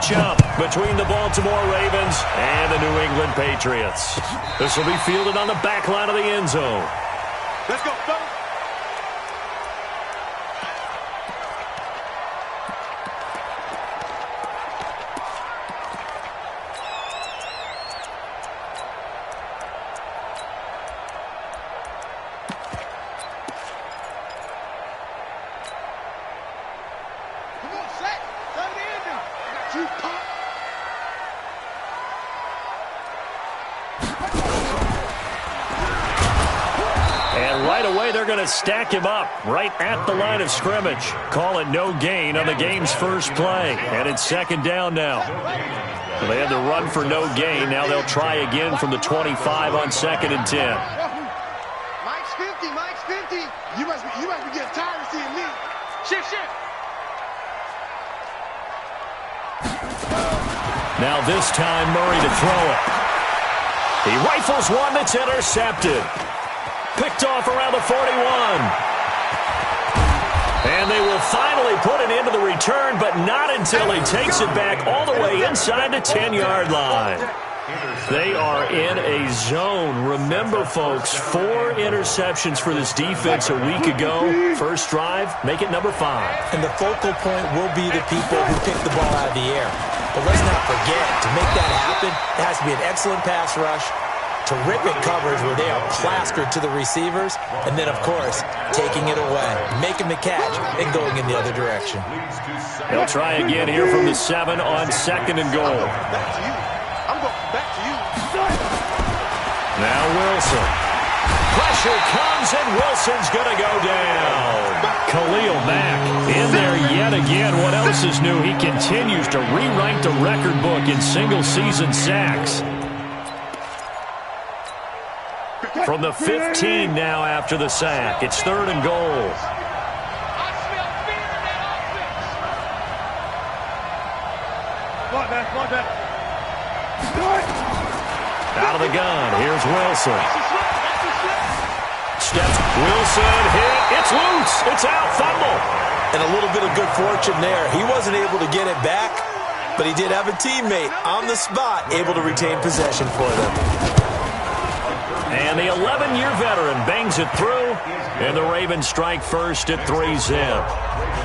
matchup between the Baltimore Ravens and the New England Patriots. This will be fielded on the back line of the end zone. Let's go, fellas. And right away, they're going to stack him up right at the line of scrimmage. Call it no gain on the game's first play. And it's second down now. They had to run for no gain. Now they'll try again from the 25 on 2nd and 10. Mike's 50, Mike's 50. You must be getting tired of seeing me. Shift. Now this time, Murray to throw it. He rifles one that's intercepted. Picked off around the 41. And they will finally put an end to the return, but not until he takes it back all the way inside the 10-yard line. They are in a zone. Remember, folks, 4 interceptions for this defense a week ago. First drive, make it number 5. And the focal point will be the people who pick the ball out of the air. But let's not forget, to make that happen, it has to be an excellent pass rush, terrific coverage where they are plastered to the receivers, and then, of course, taking it away, making the catch, and going in the other direction. They'll try again here from the 7 on 2nd and goal. Back to you. I'm going back to you. Now Wilson. Pressure comes, and Wilson's going to go down. Khalil Mack in there yet again. What else is new? He continues to rewrite the record book in single-season sacks. From the 15 now after the sack. It's 3rd and goal. Out of the gun. Here's Wilson. Steps. Wilson hit. It's loose. It's out. Fumble. And a little bit of good fortune there. He wasn't able to get it back, but he did have a teammate on the spot able to retain possession for them. And the 11-year veteran bangs it through, and the Ravens strike first at 3-zip.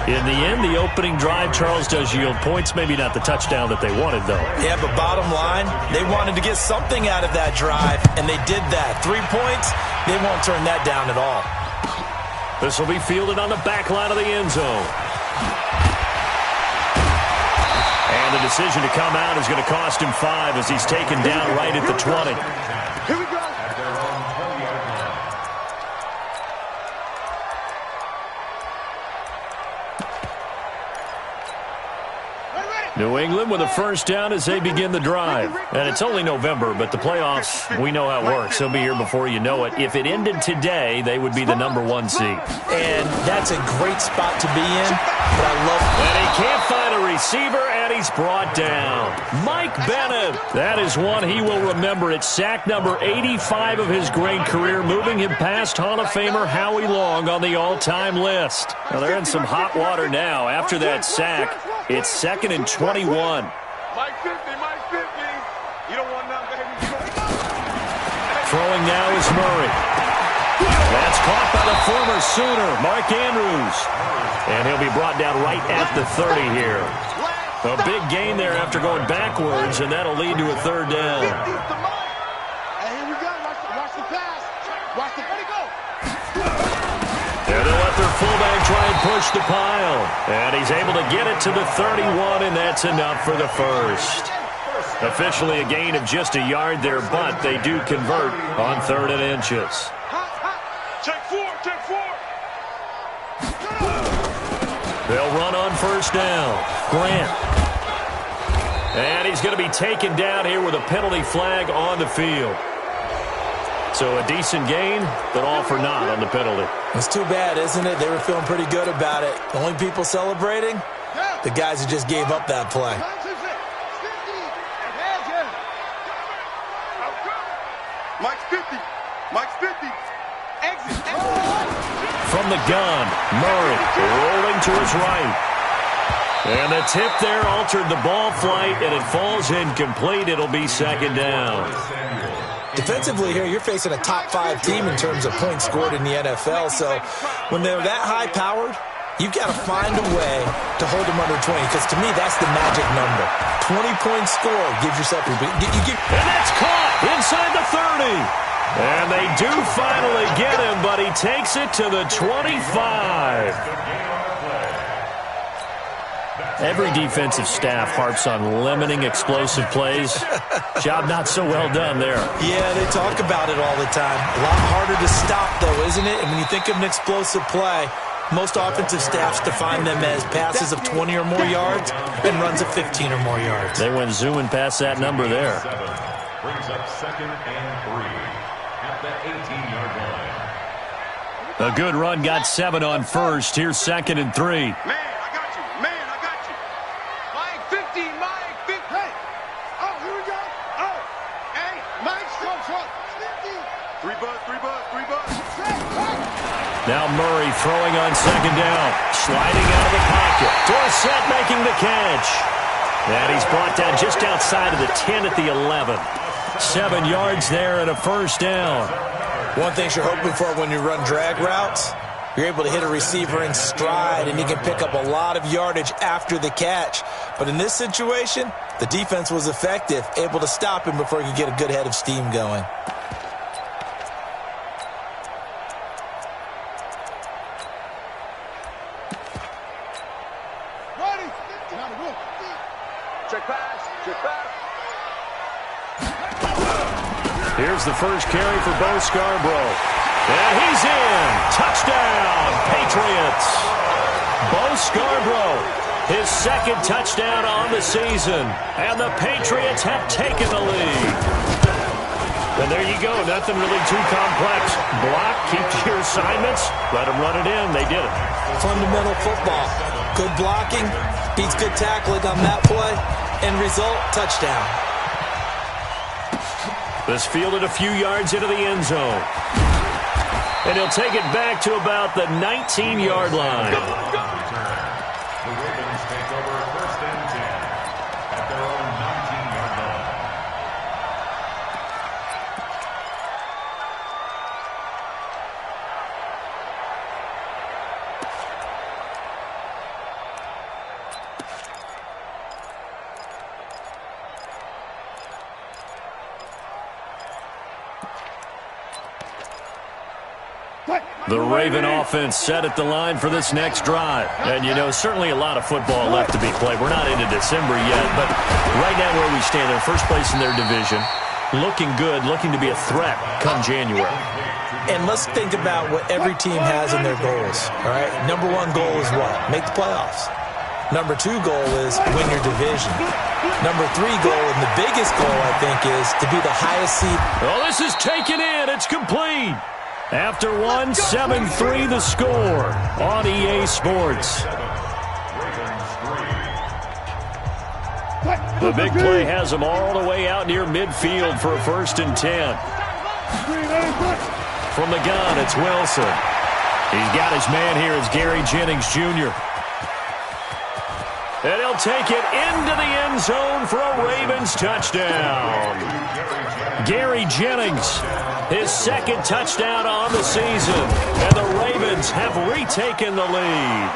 In the end, the opening drive, Charles, does yield points. Maybe not the touchdown that they wanted, though. Yeah, but bottom line, they wanted to get something out of that drive, and they did that. 3 points, they won't turn that down at all. This will be fielded on the back line of the end zone. And the decision to come out is going to cost him 5 as he's taken down right at the 20. Here we go. New England with a first down as they begin the drive. And it's only November, but the playoffs, we know how it works. They'll be here before you know it. If it ended today, they would be the number 1 seed. And that's a great spot to be in, but I love it. And he can't find a receiver, and he's brought down. Mike Bennett. That is one he will remember. It's sack number 85 of his great career, moving him past Hall of Famer Howie Long on the all-time list. Now, they're in some hot water now after that sack. It's 2nd and 21. Mike 50, Mike 50. You don't want none, baby. Throwing now is Murray. That's caught by the former Sooner, Mark Andrews. And he'll be brought down right at the 30 here. A big gain there after going backwards, and that'll lead to a 3rd down. Hey, here we go. Watch the pass. Watch the let it go. And they'll let their fullback try and push the pile. And he's able to get it to the 31, and that's enough for the first. Officially a gain of just a yard there, but they do convert on 3rd and inches. Check 4. They'll run on first down. Grant. And he's going to be taken down here with a penalty flag on the field. So a decent gain, but all for naught on the penalty. It's too bad, isn't it? They were feeling pretty good about it. The only people celebrating? The guys who just gave up that play. Mike's 50. Mike's 50. Exit. From the gun, Murray rolling to his right. And the tip there altered the ball flight, and it falls incomplete. It'll be second down. Defensively here, you're facing a top-5 team in terms of points scored in the NFL. So when they're that high-powered, you've got to find a way to hold them under 20, because to me, that's the magic number. 20 points scored gives yourself and that's caught inside the 30. And they do finally get him, but he takes it to the 25. Every defensive staff harps on limiting explosive plays. Job not so well done there. Yeah, they talk about it all the time. A lot harder to stop, though, isn't it? And when you think of an explosive play, most offensive staffs define them as passes of 20 or more yards and runs of 15 or more yards. They went zooming past that number there. Brings up 2nd and 3 at the 18-yard line. A good run got 7 on first. Here's 2nd and 3. Man, I got you. Man, I got you. Mike 50, Mike 50. Hey. Oh, here we go. Oh. Hey, Mike, stop, 50. 3 buzz, 3 buzz, 3 buzz. Now Murray throwing on 2nd down. Sliding out of the pocket. Dorsett making the catch. And he's brought down just outside of the 10 at the 11. 7 yards there and a first down. One thing you're hoping for when you run drag routes, you're able to hit a receiver in stride, and he can pick up a lot of yardage after the catch. But in this situation, the defense was effective, able to stop him before he could get a good head of steam going. Here's the first carry for Bo Scarborough. And he's in. Touchdown, Patriots. Bo Scarborough, his 2nd touchdown on the season. And the Patriots have taken the lead. And there you go. Nothing really too complex. Block, keep your assignments, let them run it in. They did it. Fundamental football. Good blocking beats good tackling on that play. End result, touchdown. This fielded a few yards into the end zone. And he'll take it back to about the 19-yard line. The Ravens take over 1st and 10 at their own 19-yard line. The Raven offense set at the line for this next drive. And, you know, certainly a lot of football left to be played. We're not into December yet, but right now where we stand, they're first place in their division. Looking good, looking to be a threat come January. And let's think about what every team has in their goals, all right? Number 1 goal is what? Make the playoffs. Number 2 goal is win your division. Number 3 goal, and the biggest goal, I think, is to be the highest seed. Oh, this is taken in. It's complete. After 1, 7-3 the score on EA Sports. The big play has them all the way out near midfield for a 1st and 10. From the gun, it's Wilson. He's got his man here. It's Gary Jennings, Jr. And he'll take it into the end zone for a Ravens touchdown. Gary Jennings, his 2nd touchdown on the season. And the Ravens have retaken the lead.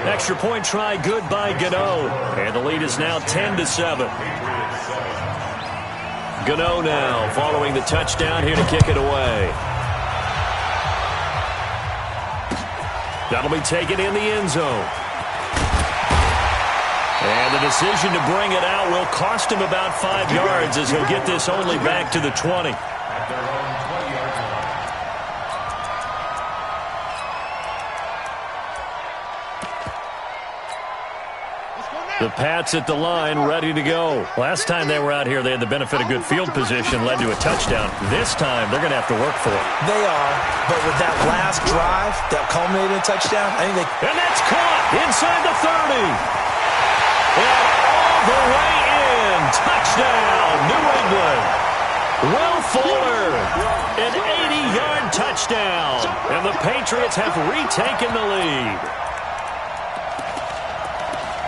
Extra point try good by Gano. And the lead is now 10-7. Gano now following the touchdown here to kick it away. That'll be taken in the end zone. And the decision to bring it out will cost him about 5 yards as he'll get this only back to the 20. The Pats at the line, ready to go. Last time they were out here, they had the benefit of good field position, led to a touchdown. This time, they're going to have to work for it. They are, but with that last drive that culminated in a touchdown, I think they... And that's caught inside the 30. And all the way in. Touchdown, New England. Will Fuller, an 80-yard touchdown. And the Patriots have retaken the lead.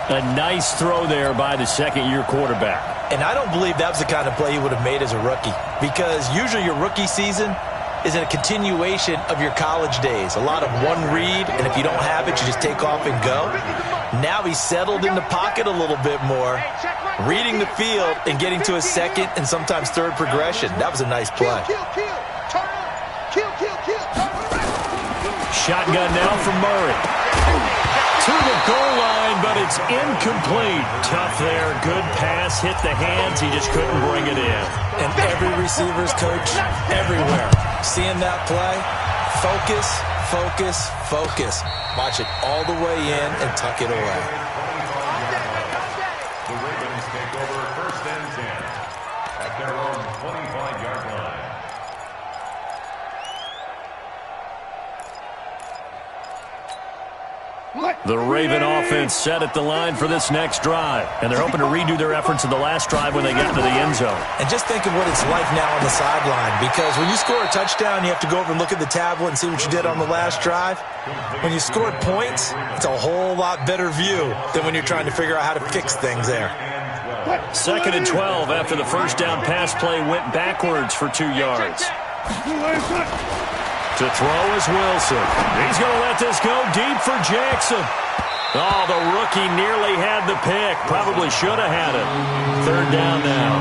A nice throw there by the second-year quarterback. And I don't believe that was the kind of play he would have made as a rookie, because usually your rookie season is a continuation of your college days. A lot of one read, and if you don't have it, you just take off and go. Now he's settled in the pocket a little bit more, reading the field and getting to his second and sometimes third progression. That was a nice play. Shotgun now from Murray. To the goal line, but it's incomplete. Tough there. Good pass. Hit the hands. He just couldn't bring it in. And every receiver's coach everywhere, seeing that play, focus, focus, focus. Watch it all the way in and tuck it away. The Ravens take over 1st and 10 at their own 25-yard line. The Raven offense set at the line for this next drive, and they're hoping to redo their efforts in the last drive when they got to the end zone. And just think of what it's like now on the sideline, because when you score a touchdown, you have to go over and look at the tablet and see what you did on the last drive. When you scored points, it's a whole lot better view than when you're trying to figure out how to fix things there. 2nd and 12 after the first down pass play went backwards for 2 yards. To throw is Wilson. He's going to let this go deep for Jackson. Oh, the rookie nearly had the pick. Probably should have had it. 3rd down now.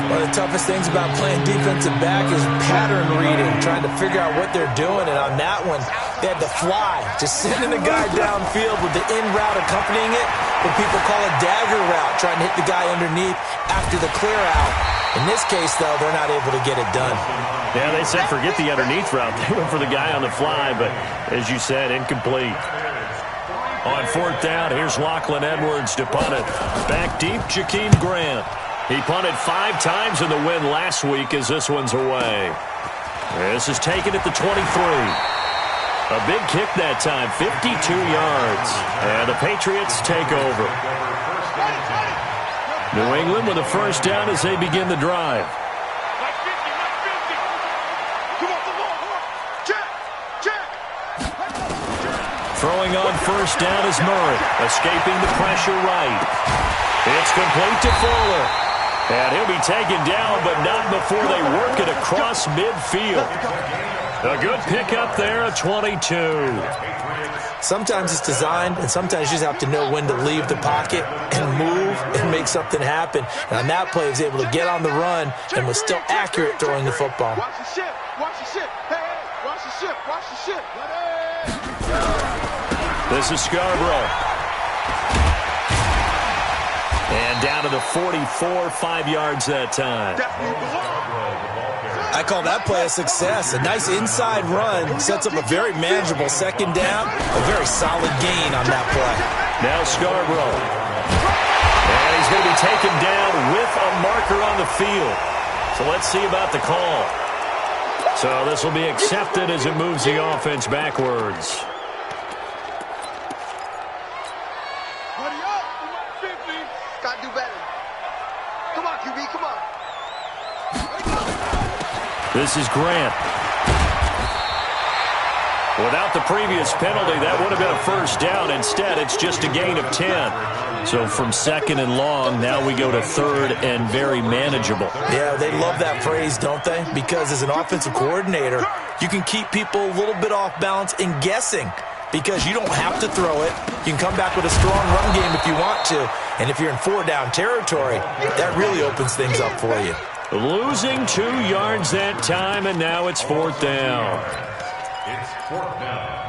One of the toughest things about playing defensive back is pattern reading, trying to figure out what they're doing. And on that one, they had to fly, just sending the guy downfield with the in route accompanying it, what people call a dagger route, trying to hit the guy underneath after the clear out. In this case, though, they're not able to get it done. Yeah, they said forget the underneath route. They went for the guy on the fly, but as you said, incomplete. On 4th down, here's Lachlan Edwards to punt it. Back deep, Jakeem Grant. He punted 5 times in the win last week as this one's away. This is taken at the 23. A big kick that time, 52 yards. And the Patriots take over. New England with a first down as they begin the drive. Throwing on first down is Murray, escaping the pressure right. It's complete to Fuller. And he'll be taken down, but not before they work it across midfield. A good pickup there, a 22. Sometimes it's designed, and sometimes you just have to know when to leave the pocket and move and make something happen. And on that play, he was able to get on the run and was still accurate throwing the football. Watch the ship. Watch the ship. Hey, hey, watch the ship. Watch the ship. This is Scarborough. And down to the 44, 5 yards that time. I call that play a success. A nice inside run sets up a very manageable second down. A very solid gain on that play. Now Scarborough. And he's going to be taken down with a marker on the field. So let's see about the call. So this will be accepted as it moves the offense backwards. Gotta do better. Come on, QB, come on. This is Grant. Without the previous penalty, that would have been a first down. Instead, it's just a gain of 10. So from 2nd and long, now we go to 3rd and very manageable. Yeah, they love that phrase, don't they? Because as an offensive coordinator, you can keep people a little bit off balance and guessing. Because you don't have to throw it. You can come back with a strong run game if you want to. And if you're in 4-down territory, that really opens things up for you. Losing 2 yards that time, and now it's 4th down. It's 4th down.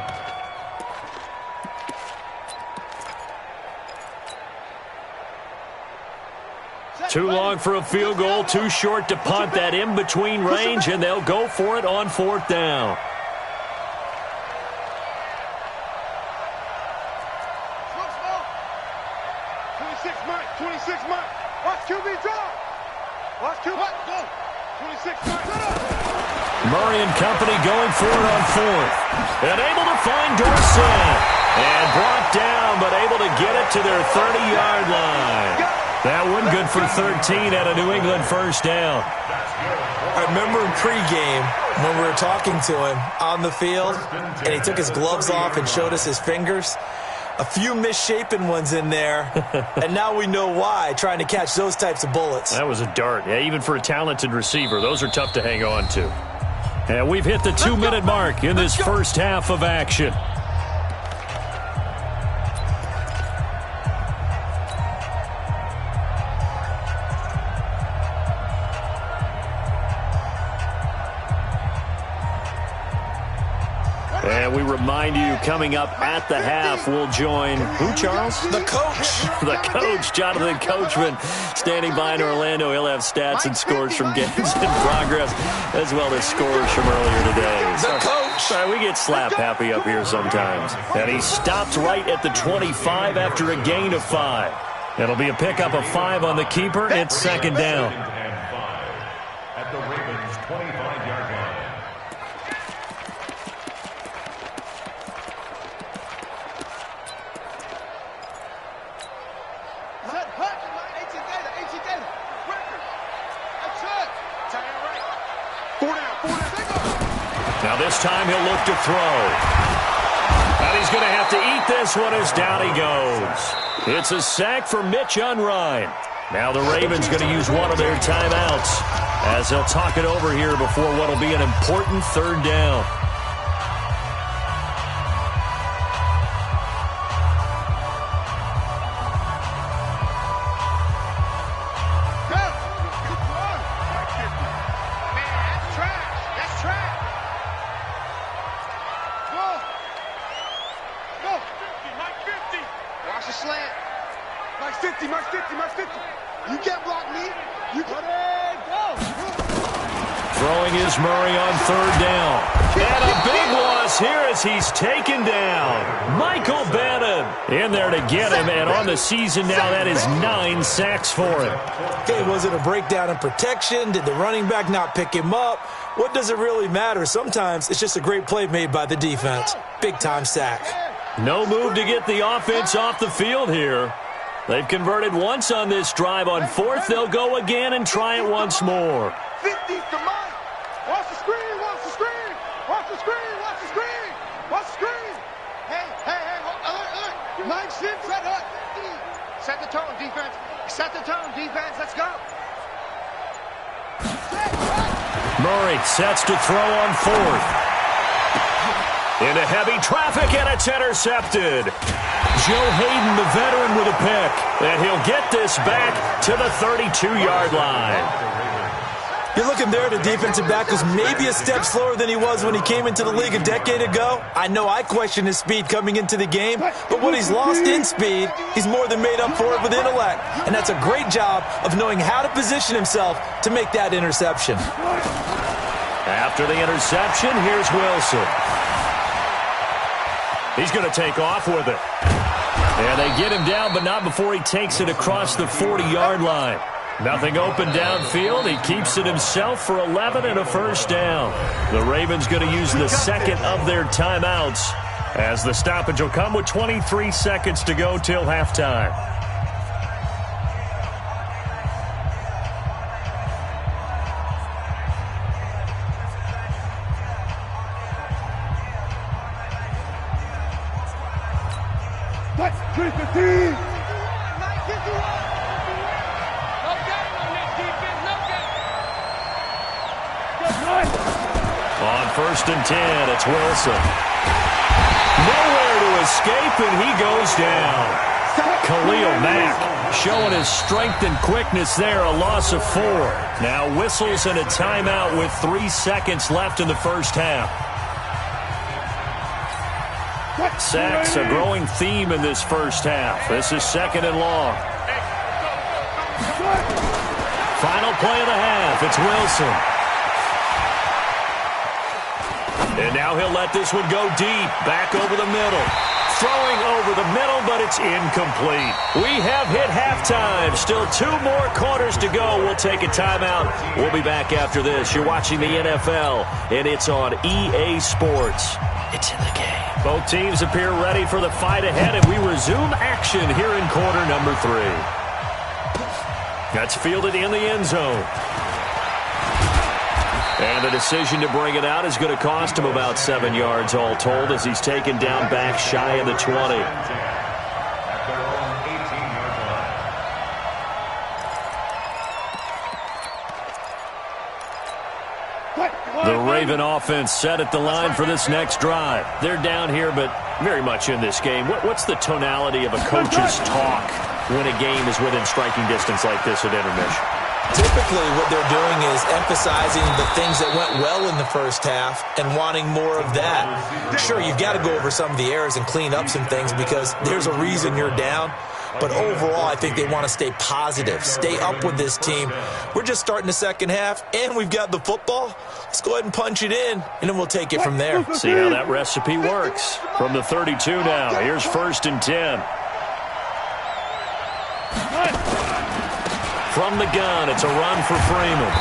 Too long for a field goal, too short to punt that in-between range, and they'll go for it on 4th down. Murray and company going for it on 4th. And able to find Dorsett. And brought down, but able to get it to their 30-yard line. That one good for 13 at a New England first down. I remember in pregame when we were talking to him on the field, and he took his gloves off and showed us his fingers. A few misshapen ones in there, and now we know why, trying to catch those types of bullets. That was a dart. Yeah, even for a talented receiver, those are tough to hang on to. And we've hit the 2-minute mark in this first half of action. And we remind you, coming up at the half, we'll join who, Charles? The coach. The coach, Jonathan Coachman, standing by in Orlando. He'll have stats and scores from games in progress, as well as scores from earlier today. The coach. Sorry, we get slap happy up here sometimes. And he stopped right at the 25 after a gain of 5. It'll be a pickup of 5 on the keeper. It's second down. At the Ravens' 25-yard line. Now this time he'll look to throw. And he's going to have to eat this one as down he goes. It's a sack for Mitch Unrein. Now the Ravens going to use one of their timeouts as they'll talk it over here before what will be an important third down. Throwing is Murray on third down. And a big loss here as he's taken down. Michael Bannon in there to get him, and on the season now, that is 9 sacks for him. Okay, was it a breakdown in protection? Did the running back not pick him up? What does it really matter? Sometimes it's just a great play made by the defense. Big-time sack. No move to get the offense off the field here. They've converted once on this drive. On fourth, they'll go again and try it once more. 50's to Mike. Watch the screen, watch the screen. Watch the screen, watch the screen. Watch the screen. Hey, alert. Mike Sims set up. Set the tone, defense. Set the tone, defense. Let's go. Murray sets to throw on fourth. Into heavy traffic, and it's intercepted. Joe Hayden, the veteran, with a pick. And he'll get this back to the 32-yard line. You're looking there, the defensive back was maybe a step slower than he was when he came into the league a decade ago. I know I questioned his speed coming into the game, but what he's lost in speed, he's more than made up for it with intellect. And that's a great job of knowing how to position himself to make that interception. After the interception, here's Wilson. He's going to take off with it. And they get him down, but not before he takes it across the 40-yard line. Nothing open downfield. He keeps it himself for 11 and a first down. The Ravens going to use the second of their timeouts as the stoppage will come with 23 seconds to go till halftime. On first and 10, it's Wilson. Nowhere to escape, and he goes down. Khalil Mack showing his strength and quickness there, a loss of 4. Now whistles and a timeout with 3 seconds left in the first half. Sacks, a growing theme in this first half. This is second and long. Final play of the half, it's Wilson. And now he'll let this one go deep, back over the middle. Throwing over the middle, but it's incomplete. We have hit halftime. Still 2 more quarters to go. We'll take a timeout. We'll be back after this. You're watching the NFL, and it's on EA Sports. It's in the game. Both teams appear ready for the fight ahead, and we resume action here in quarter number 3. That's fielded in the end zone. And the decision to bring it out is going to cost him about 7 yards all told as he's taken down back shy of the 20. The Raven offense set at the line for this next drive. They're down here, but very much in this game. What's the tonality of a coach's talk when a game is within striking distance like this at intermission? Typically, what they're doing is emphasizing the things that went well in the first half and wanting more of that. Sure, you've got to go over some of the errors and clean up some things because there's a reason you're down. But overall, I think they want to stay positive, stay up with this team. We're just starting the second half, and we've got the football. Let's go ahead and punch it in, and then we'll take it from there. See how that recipe works. From the 32 now, here's 1st and 10. From the gun, it's a run for Freeman.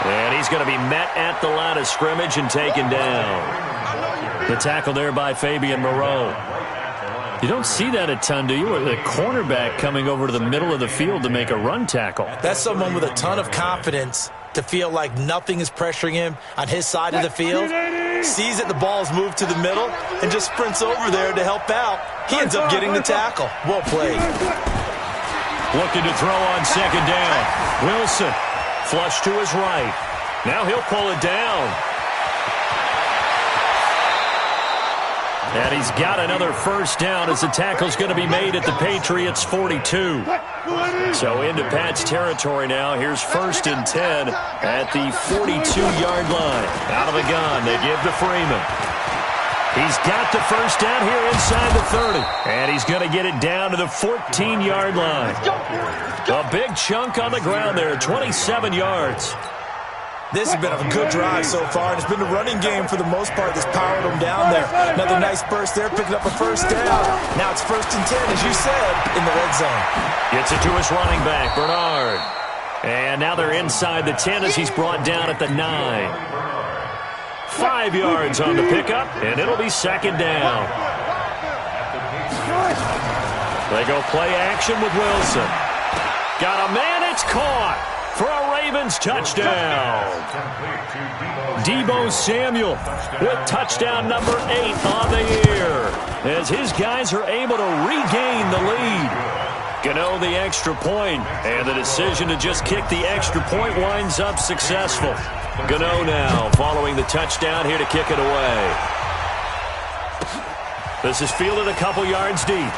And he's going to be met at the line of scrimmage and taken down. The tackle there by Fabian Moreau. You don't see that a ton, do you? The cornerback coming over to the middle of the field to make a run tackle. That's someone with a ton of confidence to feel like nothing is pressuring him on his side of the field. Sees that the ball is moved to the middle and just sprints over there to help out. He ends up getting the tackle. Well played. Looking to throw on second down. Wilson, flush to his right. Now he'll pull it down. And he's got another first down as the tackle's going to be made at the Patriots' 42. So into Pat's territory now. Here's 1st and 10 at the 42-yard line. Out of the gun, they give to Freeman. He's got the first down here inside the 30. And he's going to get it down to the 14-yard line. A big chunk on the ground there, 27 yards. This has been a good drive so far, and it's been the running game for the most part that's powered them down there. Another nice burst there, picking up a first down. Now it's 1st and 10, as you said, in the red zone. Gets it to his running back, Bernard. And now they're inside the 10 as he's brought down at the 9. 5 yards on the pickup, and it'll be 2nd down. They go play action with Wilson. Got a man, it's caught. For a Ravens touchdown. Deebo Samuel with touchdown number 8 on the year as his guys are able to regain the lead. Gano the extra point, and the decision to just kick the extra point winds up successful. Gano now following the touchdown here to kick it away. This is fielded a couple yards deep.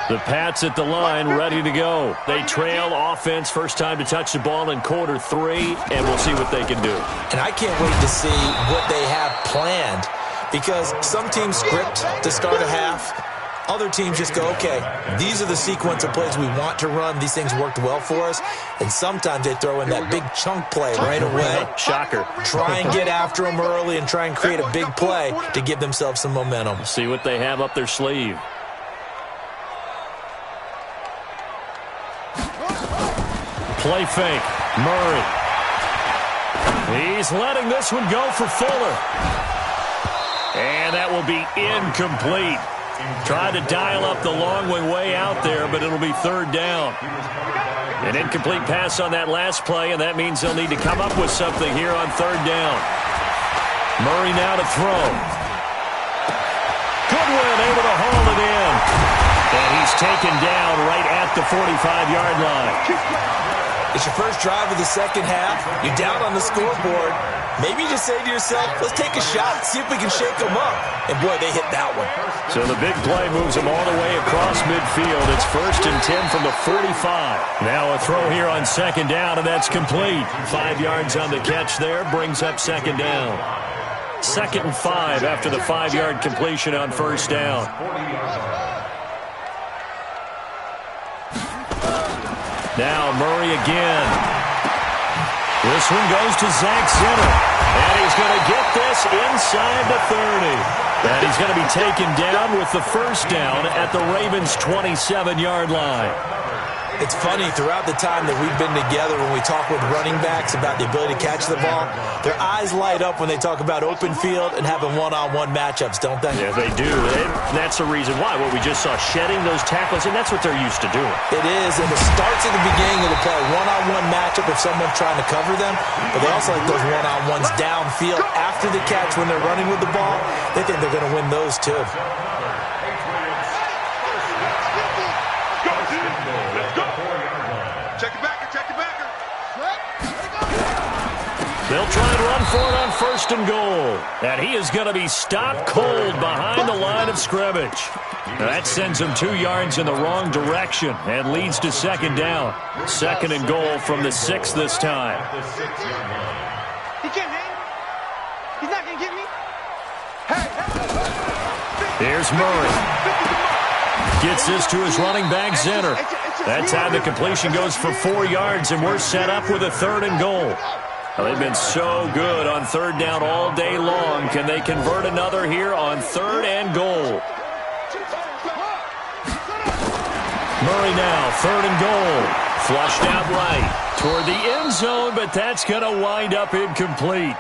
The Pats at the line, ready to go. They trail offense, first time to touch the ball in quarter 3, and we'll see what they can do. And I can't wait to see what they have planned, because some teams script to start a half. Other teams just go, okay, these are the sequence of plays we want to run. These things worked well for us. And sometimes they throw in that big chunk play right away. Shocker. Try and get after them early and try and create a big play to give themselves some momentum. See what they have up their sleeve. Play fake. Murray. He's letting this one go for Fuller. And that will be incomplete. Tried to dial up the long way out there, but it'll be 3rd down. An incomplete pass on that last play, and that means they'll need to come up with something here on 3rd down. Murray now to throw. Goodwin able to haul it in. And he's taken down right at the 45-yard line. It's your first drive of the second half. You're down on the scoreboard. Maybe you just say to yourself, let's take a shot, see if we can shake them up. And, boy, they hit that one. So the big play moves them all the way across midfield. It's 1st and 10 from the 45. Now a throw here on 2nd down, and that's complete. 5 yards on the catch there, brings up 2nd down. 2nd and 5 after the 5-yard completion on 1st down. Now Murray again. This one goes to Zach Zinner. And he's going to get this inside the 30. And he's going to be taken down with the first down at the Ravens' 27-yard line. It's funny, throughout the time that we've been together, when we talk with running backs about the ability to catch the ball, their eyes light up when they talk about open field and having one-on-one matchups, don't they? Yeah, they do. That's the reason why. What we just saw, shedding those tackles, and that's what they're used to doing. It is, and it starts at the beginning of the play. One-on-one matchup if someone's trying to cover them, but they also like those one-on-ones downfield after the catch when they're running with the ball. They think they're going to win those, too. They'll try and run for it on 1st and goal. And he is going to be stopped cold behind the line of scrimmage. That sends him 2 yards in the wrong direction and leads to 2nd down. 2nd and goal from the 6 this time. He can't hang. He's not going to get me. Here's Murray. Gets this to his running back, Zenner. That time the completion goes for 4 yards, and we're set up with a 3rd and goal. Well, they've been so good on 3rd down all day long. Can they convert another here on 3rd and goal? Murray now, 3rd and goal. Flushed out right toward the end zone, but that's going to wind up incomplete.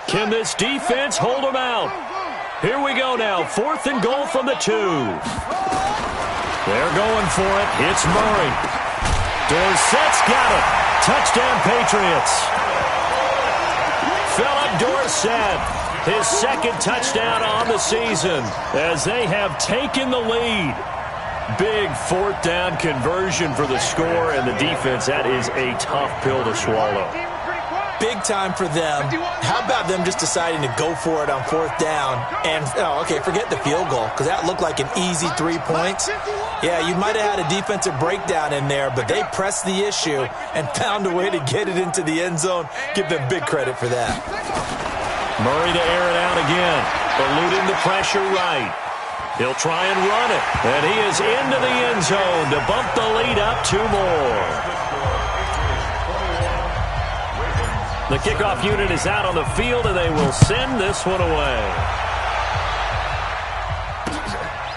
Can this defense hold them out? Here we go now. 4th and goal from the 2. They're going for it. It's Murray. Dorsett's got it. Touchdown, Patriots. Philip Dorsett, his 2nd touchdown on the season as they have taken the lead. Big 4th down conversion for the score, and the defense, that is a tough pill to swallow. Big time for them. How about them just deciding to go for it on 4th down? And, forget the field goal, because that looked like an easy 3 points. Yeah, you might have had a defensive breakdown in there, but they pressed the issue and found a way to get it into the end zone. Give them big credit for that. Murray to air it out again, eluding the pressure right. He'll try and run it, and he is into the end zone to bump the lead up 2 more. The kickoff unit is out on the field, and they will send this one away.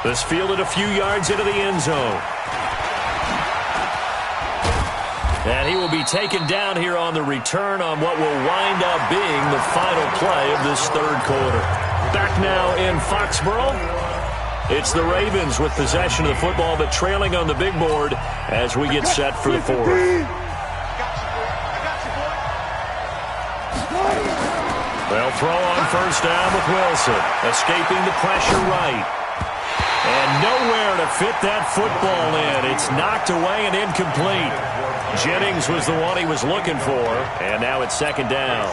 This fielded a few yards into the end zone. And he will be taken down here on the return on what will wind up being the final play of this 3rd quarter. Back now in Foxborough. It's the Ravens with possession of the football, but trailing on the big board as we get set for the 4th. They'll throw on 1st down with Wilson, escaping the pressure right. And nowhere to fit that football in. It's knocked away and incomplete. Jennings was the one he was looking for, and now it's 2nd down.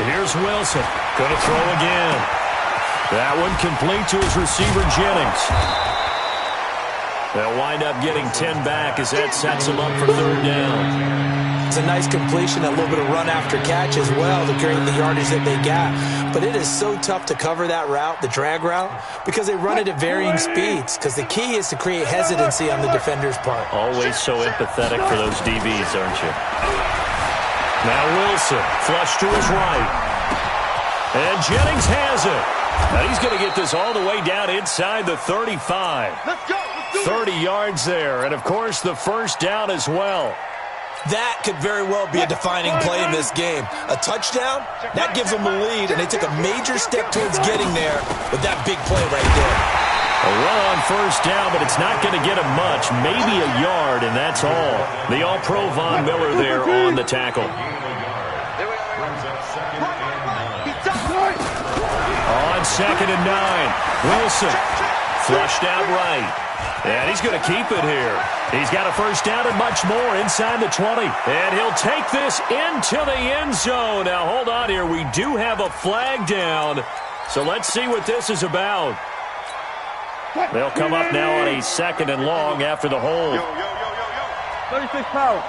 Here's Wilson. Going to throw again. That one complete to his receiver, Jennings. They'll wind up getting 10 back as that sets them up for 3rd down. It's a nice completion, a little bit of run after catch as well to create the yardage that they got. But it is so tough to cover that route, the drag route, because they run it at varying speeds. Because the key is to create hesitancy on the defender's part. Always so empathetic for those DBs, aren't you? Now Wilson, flush to his right. And Jennings has it. Now he's going to get this all the way down inside the 35. Let's go. 30 yards there. And, of course, the 1st down as well. That could very well be a defining play in this game. A touchdown, that gives them a lead, and they took a major step towards getting there with that big play right there. A run on 1st down, but it's not going to get him much. Maybe a yard, and that's all. The All-Pro Von Miller there on the tackle. On 2nd and 9, Wilson flushed out right. And he's going to keep it here. He's got a 1st down and much more inside the 20. And he'll take this into the end zone. Now, hold on here. We do have a flag down. So let's see what this is about. They'll come up now on a 2nd and long after the hold. 36 power.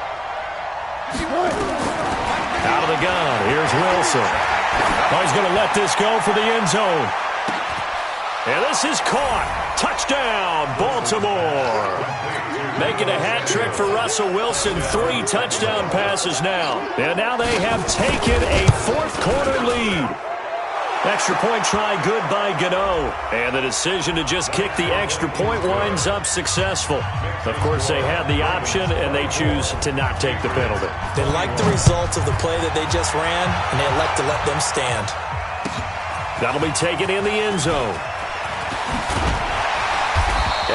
Out of the gun. Here's Wilson. Oh, he's going to let this go for the end zone. And this is caught. Touchdown, Baltimore. Making a hat trick for Russell Wilson. 3 touchdown passes now. And now they have taken a 4th quarter lead. Extra point try good by Gano. And the decision to just kick the extra point winds up successful. Of course, they had the option, and they choose to not take the penalty. They like the results of the play that they just ran, and they elect to let them stand. That'll be taken in the end zone.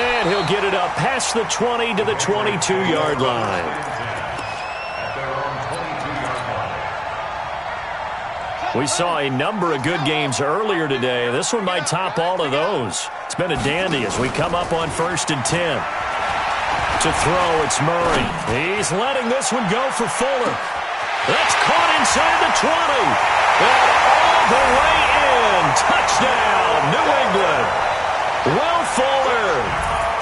And he'll get it up past the 20 to the 22-yard line. We saw a number of good games earlier today. This one might top all of those. It's been a dandy as we come up on 1st and 10. To throw, it's Murray. He's letting this one go for Fuller. That's caught inside the 20. And all the way in. Touchdown, New England. Will Fuller,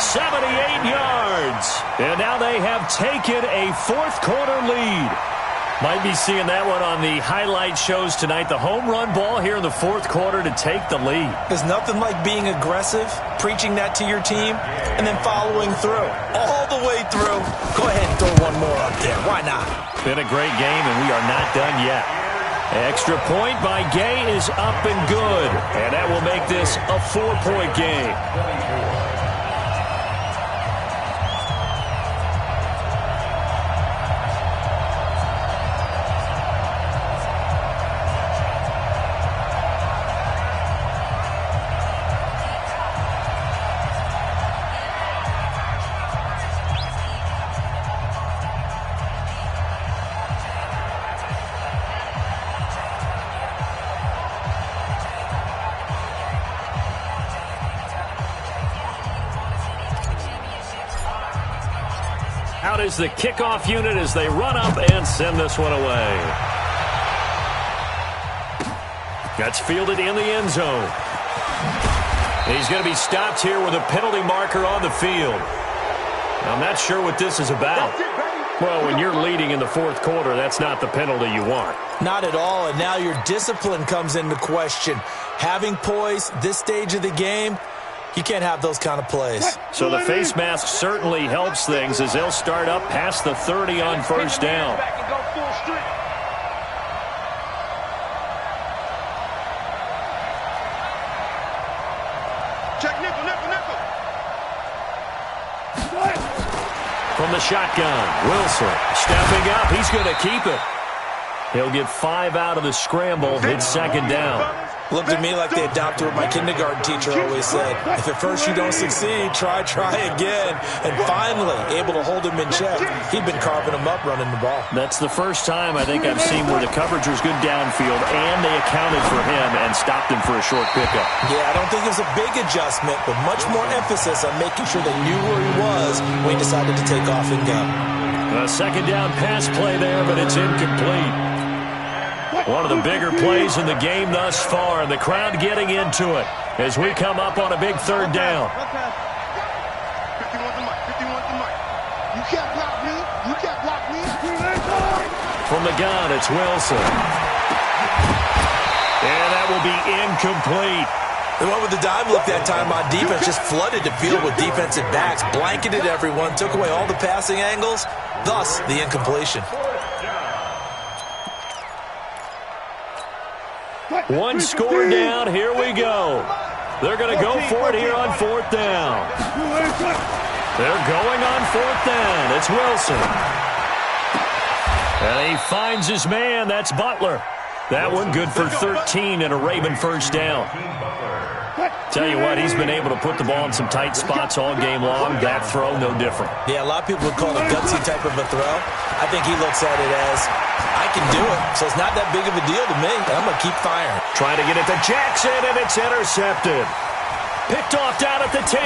78 yards. And now they have taken a fourth-quarter lead. Might be seeing that one on the highlight shows tonight. The home run ball here in the fourth quarter to take the lead. There's nothing like being aggressive, preaching that to your team, and then following through. All the way through. Go ahead and throw one more up there. Why not? Been a great game, and we are not done yet. Extra point by Gay is up and good. And that will make this a 4-point game. Out is the kickoff unit as they run up and send this one away. That's fielded in the end zone. He's going to be stopped here with a penalty marker on the field. I'm not sure what this is about. Well, when you're leading in the fourth quarter, that's not the penalty you want. Not at all, and now your discipline comes into question. Having poise this stage of the game, you can't have those kind of plays. So the face mask certainly helps things as they'll start up past the 30 on first down. Check nickel, nickel, nickel. From the shotgun, Wilson stepping up. He's going to keep it. He'll get 5 out of the scramble. It's second down. Looked at me like they adopted what my kindergarten teacher always said. If at first you don't succeed, try again. And finally, able to hold him in check. He'd been carving him up running the ball. That's the first time I think I've seen where the coverage was good downfield and they accounted for him and stopped him for a short pickup. Yeah, I don't think it was a big adjustment, but much more emphasis on making sure they knew where he was when he decided to take off and go. A second down pass play there, but it's incomplete. One of the bigger plays in the game thus far, and the crowd getting into it as we come up on a big third down. 51 to Mike, 51 to Mike. You can't block me. You can't block me. From the gun, it's Wilson. And that will be incomplete. The one with the dive look that time on defense just flooded the field with defensive backs, blanketed everyone, took away all the passing angles, thus the incompletion. One score down. Here we go. They're going to go for it here on fourth down. They're going on fourth down. It's Wilson. And he finds his man. That's Butler. That one good for 13 and a Raven first down. Tell you what, he's been able to put the ball in some tight spots all game long. That throw, no different. Yeah, a lot of people would call it a gutsy type of a throw. I think he looks at it as, I can do it, so it's not that big of a deal to me. I'm going to keep firing. Trying to get it to Jackson, and it's intercepted. Picked off down at the 10.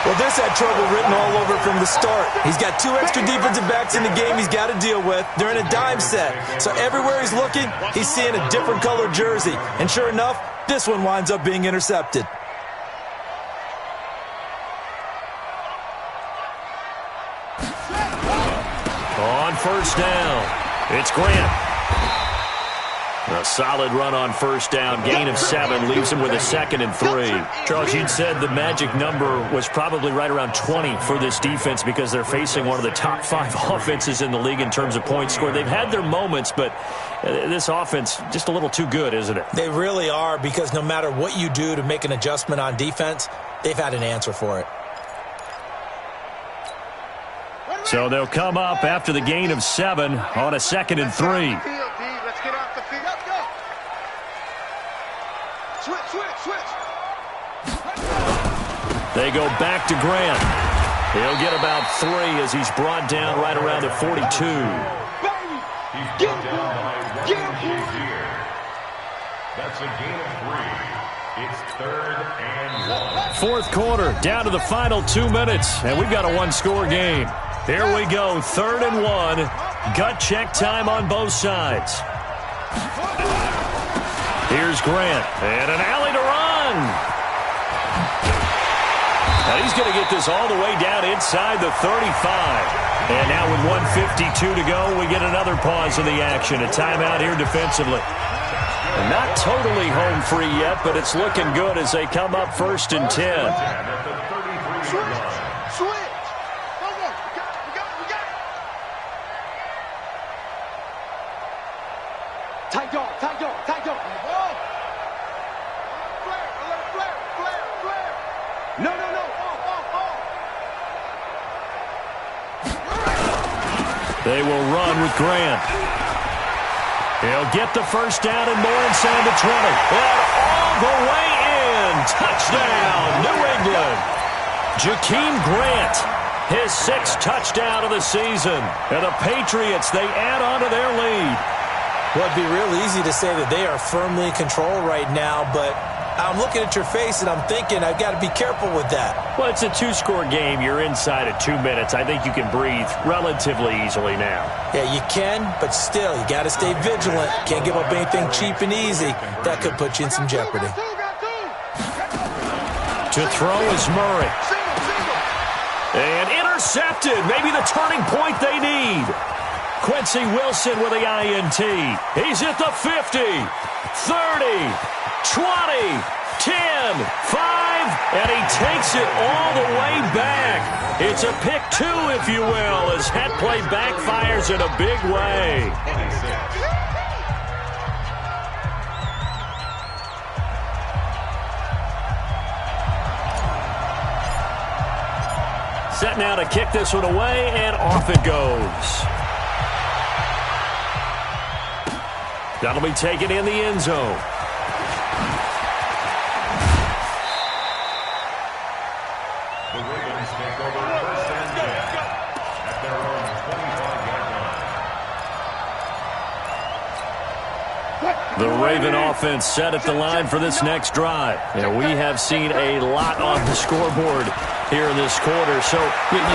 Well, this had trouble written all over from the start. He's got 2 extra defensive backs in the game he's got to deal with. They're in a dime set. So everywhere he's looking, he's seeing a different colored jersey. And sure enough, this one winds up being intercepted. On first down, it's Grant. A solid run on first down. Gain of 7 leaves him with a 2nd and 3. Charles, you'd said the magic number was probably right around 20 for this defense because they're facing one of the top 5 offenses in the league in terms of points scored. They've had their moments, but this offense just a little too good, isn't it? They really are, because no matter what you do to make an adjustment on defense, they've had an answer for it. So they'll come up after the gain of 7 on a 2nd and 3. Let's get off the field. Switch. They go back to Grant. He'll get about 3 as he's brought down right around the 42. He's brought down by Ryan here. That's a gain of 3. It's 3rd and 1. Fourth quarter, down to the final 2 minutes, and we've got a one-score game. Here we go, 3rd and 1. Gut check time on both sides. Here's Grant, and an alley to run. Now he's going to get this all the way down inside the 35. And now with 1:52 to go, we get another pause in the action. A timeout here defensively. Not totally home free yet, but it's looking good as they come up 1st and 10. Switch. Go. We got it. Tight dog. Flare. No. They will run with Grant. He'll get the first down and more inside the 20. And all the way in. Touchdown, New England. Jakeem Grant, his 6th touchdown of the season. And the Patriots, they add on to their lead. Well, it'd be real easy to say that they are firmly in control right now, but I'm looking at your face and I'm thinking I've got to be careful with that. Well, it's a 2-score game. You're inside of 2 minutes. I think you can breathe relatively easily now. Yeah, you can, but still, you got to stay vigilant. Can't give up anything cheap and easy. That could put you in some jeopardy. To throw is Murray. And intercepted. Maybe the turning point they need. Quincy Wilson with the INT. He's at the 50, 30, 20, 10, 5, and he takes it all the way back. It's a pick 2, if you will, as that play backfires in a big way. Set now to kick this one away, and off it goes. That'll be taken in the end zone. The Ravens take over 1st and 10 at their own 25-yard line. The Raven offense set at the line for this next drive. And we have seen a lot on the scoreboard here in this quarter. So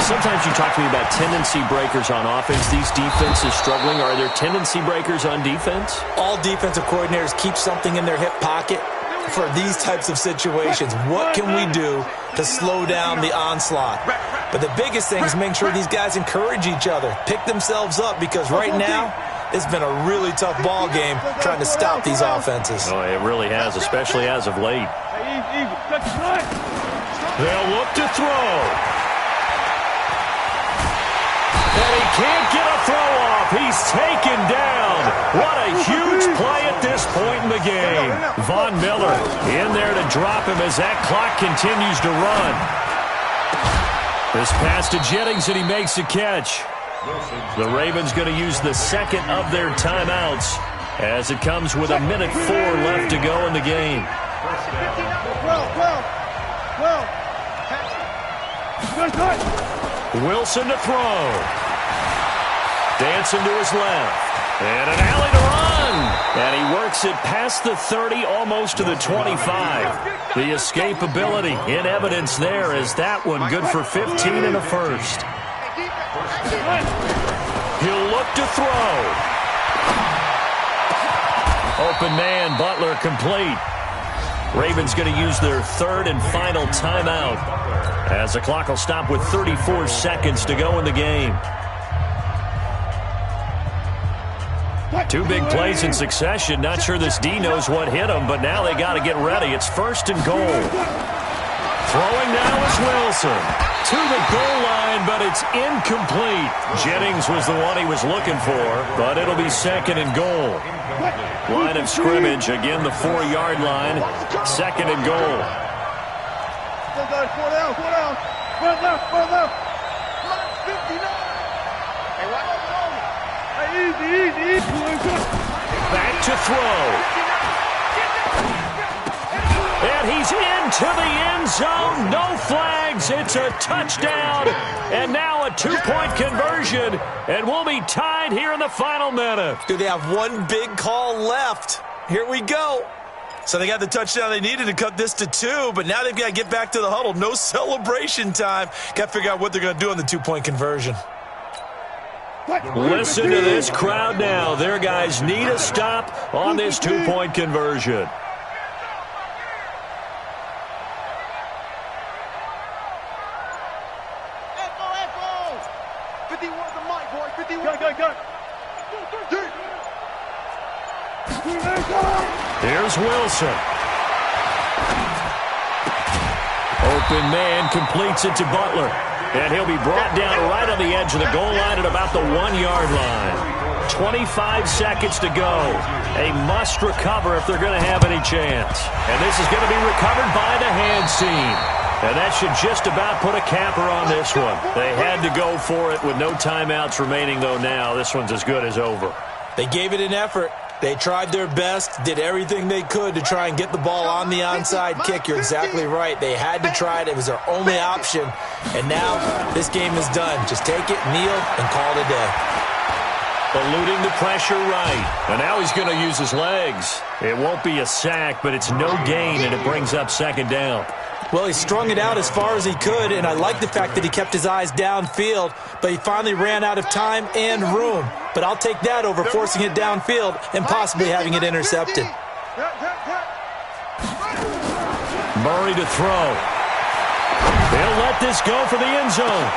sometimes you talk to me about tendency breakers on offense. These defenses struggling. Are there tendency breakers on defense? All defensive coordinators keep something in their hip pocket for these types of situations. What can we do to slow down the onslaught? But the biggest thing is making sure these guys encourage each other, pick themselves up, because right now it's been a really tough ball game trying to stop these offenses. Oh, it really has, especially as of late. They'll look to throw. And he can't get a throw off. He's taken down. What a huge play at this point in the game. Von Miller in there to drop him as that clock continues to run. This pass to Jennings, and he makes the catch. The Ravens going to use the second of their timeouts as it comes with 1:04 left to go in the game. Wilson to throw. Dancing to his left. And an alley to run. And he works it past the 30, almost to the 25. The escapability in evidence there as that one good for 15 and a first. He'll look to throw. Open man, Butler complete. Ravens going to use their 3rd and final timeout as the clock will stop with 34 seconds to go in the game. 2 big plays in succession. Not sure this D knows what hit him, but now they got to get ready. It's 1st and goal. Throwing now is Wilson. To the goal line, but it's incomplete. Jennings was the one he was looking for, but it'll be 2nd and goal. Line of scrimmage, again the 4-yard line. 2nd and goal. 4 down. Run left. 59. Hey, what? Easy. Back to throw. he's into the end zone. No flags. It's a touchdown. And now a two-point conversion. And we'll be tied here in the final minute. Do they have one big call left? Here we go. So they got the touchdown they needed to cut this to 2, but now they've got to get back to the huddle. No celebration time. Got to figure out what they're going to do on the two-point conversion. Listen to this crowd now. Their guys need a stop on this two-point conversion. Echo! 51 the mic, boy. 51. Go. Here's Wilson. Open man completes it to Butler. And he'll be brought down right on the edge of the goal line at about the 1-yard line. 25 seconds to go. A must recover if they're going to have any chance. And this is going to be recovered by the hands team. And that should just about put a capper on this one. They had to go for it with no timeouts remaining, though now. This one's as good as over. They gave it an effort. They tried their best, did everything they could to try and get the ball on the onside kick. You're exactly right. They had to try it. It was their only option. And now this game is done. Just take it, kneel, and call it a day. Eluding the pressure right. And now he's going to use his legs. It won't be a sack, but it's no gain, and it brings up second down. Well, he strung it out as far as he could, and I like the fact that he kept his eyes downfield, but he finally ran out of time and room. But I'll take that over forcing it downfield and possibly having it intercepted. Murray to throw. He'll let this go for the end zone.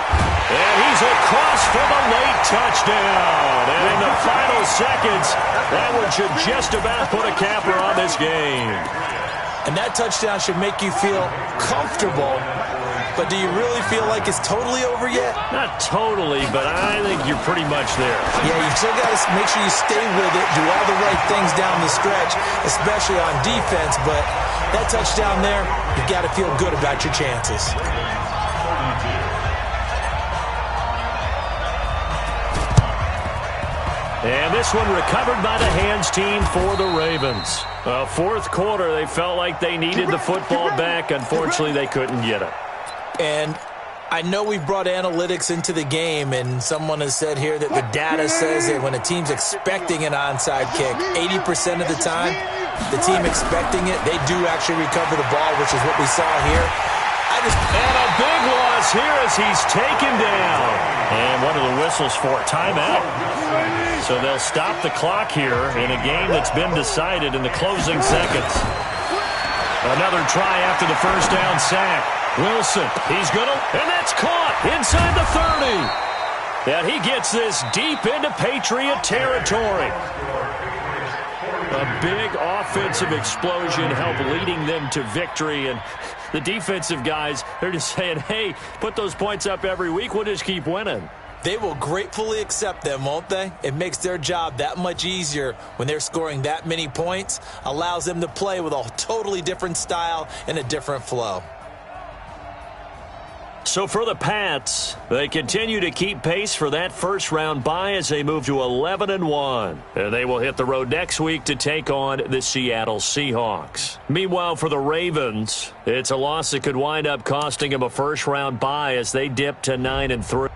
And he's across for the late touchdown. And in the final seconds, that one should just about put a capper on this game. And that touchdown should make you feel comfortable. But do you really feel like it's totally over yet? Not totally, but I think you're pretty much there. Yeah, you still got to make sure you stay with it, do all the right things down the stretch, especially on defense. But that touchdown there, you got to feel good about your chances. And this one recovered by the hands team for the Ravens. Fourth quarter, they felt like they needed the football back. Unfortunately, they couldn't get it. And I know we've brought analytics into the game, and someone has said here that the data says that when a team's expecting an onside kick, 80% of the time, the team expecting it, they do actually recover the ball, which is what we saw here. And a big loss here as he's taken down. And one of the whistles for timeout. So they'll stop the clock here in a game that's been decided in the closing seconds. Another try after the first down sack. Wilson, he's going to, and that's caught inside the 30. And he gets this deep into Patriot territory. A big offensive explosion helped leading them to victory. And the defensive guys, they're just saying, hey, put those points up every week. We'll just keep winning. They will gratefully accept them, won't they? It makes their job that much easier when they're scoring that many points. Allows them to play with a totally different style and a different flow. So for the Pats, they continue to keep pace for that first-round bye as they move to 11-1. And they will hit the road next week to take on the Seattle Seahawks. Meanwhile, for the Ravens, it's a loss that could wind up costing them a first-round bye as they dip to 9-3.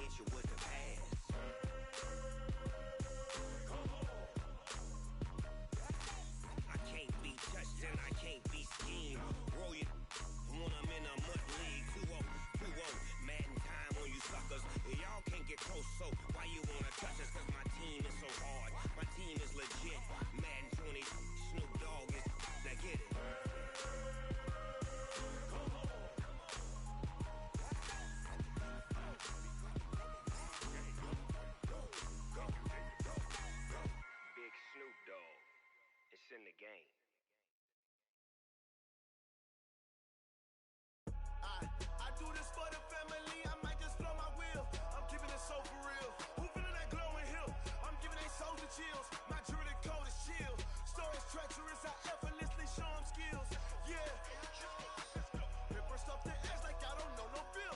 hit you with the pass. I can't be touched and I can't be schemed. Roll you when I'm in a mud league. 2-0, Madden time on you suckers. Y'all can't get close, so why you wanna touch us? Cause my team is so hard. My team is legit. Madden 20, Snoop Dogg is. Now get it. Big Snoop Dogg. It's in the game. I do this for the family, I might just blow my wheel. I'm keeping it so for real. Who feeling that glowing hill? I'm giving they souls the chills. My jewelry code is chill. Stories treacherous, I effortlessly show them skills. Yeah. Paper stuff to edge like I don't know no feel.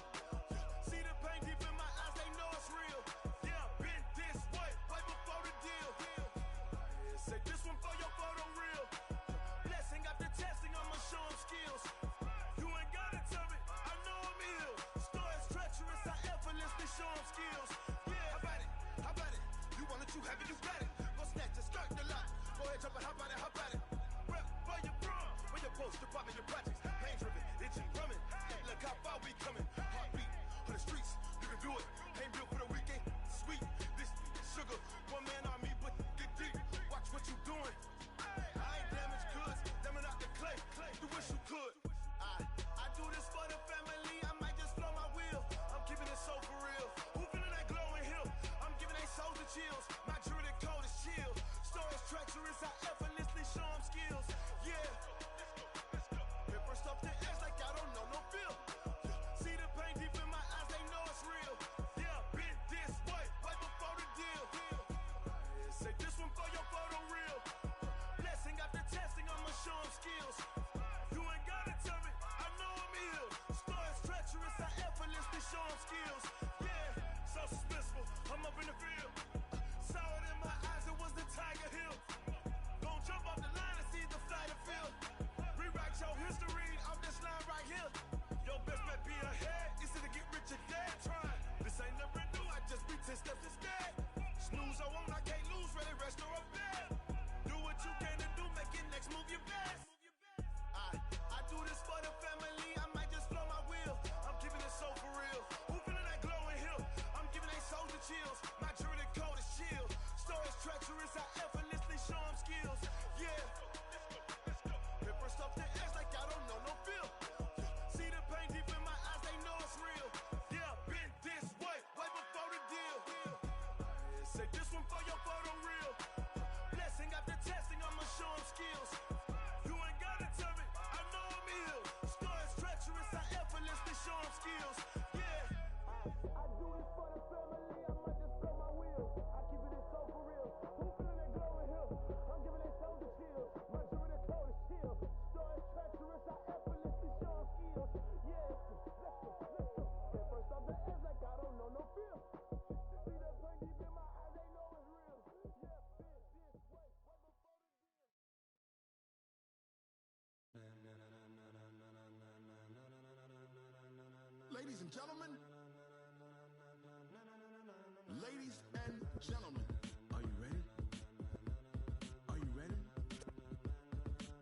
See the pain deep in my eyes, they know it's real. Yeah, been this way, way before the deal. Say this one for your photo reel. Blessing after testing, I'ma show them skills. Show them skills. Yeah, how about it? You want it, you have it, you got it. Go snatch it, start the lot. Go ahead, jump it, how about it? Rep for your prom, when you're supposed to pop in your projects. Pain driven, itching, drumming. Look how far we coming. Heartbeat on the streets, you can do it. Ain't built for the weekend. Sweet, this sugar. One man army, but get deep. Watch what you doing. I ain't damaged goods, damn it out the clay. You wish you could. I do this for the family. I might just blow my wheel. I'm keeping it so for real. Who feeling that glowing hill? I'm giving they souls the chills. My jewelry code is chill. Stories treacherous, I effortlessly show them skills. Yeah. Paper stuff to edge like I don't know no feel. See the pain deep in my eyes, they know it's real. Yeah, been this way, way before the deal. Say this one for your photo reel. Blessing after testing, I'ma show them skills. You ain't gotta tell me, I know I'm ill. Stories treacherous, I effortlessly show them skills. Yeah, so suspenseful, I'm up in the field. Saw it in my eyes, it was the Tiger Hill. Gon' jump off the line and see the flight of field. Rewrite your history off this line right here. Your best bet be ahead, it's to get rich or dead trying. This ain't never new, I just be 10 steps instead. Snooze I won't, I can't lose, ready, rest or a bed. Do what you can and do, make it next move your best. I do this for the family, I might just blow my wheel. I'm keeping it so for real. Who feeling that glowing hill? I'm giving they souls the chills. My jewelry code is chill. Stories treacherous, I effortlessly show them skills. Yeah. Paper stuff to edge like I don't know no feel. See the pain deep in my eyes, they know it's real. Yeah, been this way, way before the deal. Say this one for your photo reel. Blessing after testing, I'ma show them skills. You ain't gotta tell me, I know I'm ill. Stories treacherous, I effortlessly show them skills. Yeah. I do this for the family, I might just blow my wheel. I keep it so for real. Who feeling that glowing hill? I'm giving they souls the chills. My jewelry code is chill. Stories treacherous, I effortlessly show them skills. Yeah. Let's go. Get first off the edge like I don't know no feel. See that pain deep in my eyes, they know it's real. Yeah, been this way, way before the deal. Ladies and gentlemen, ladies and gentlemen, are you ready? Are you ready?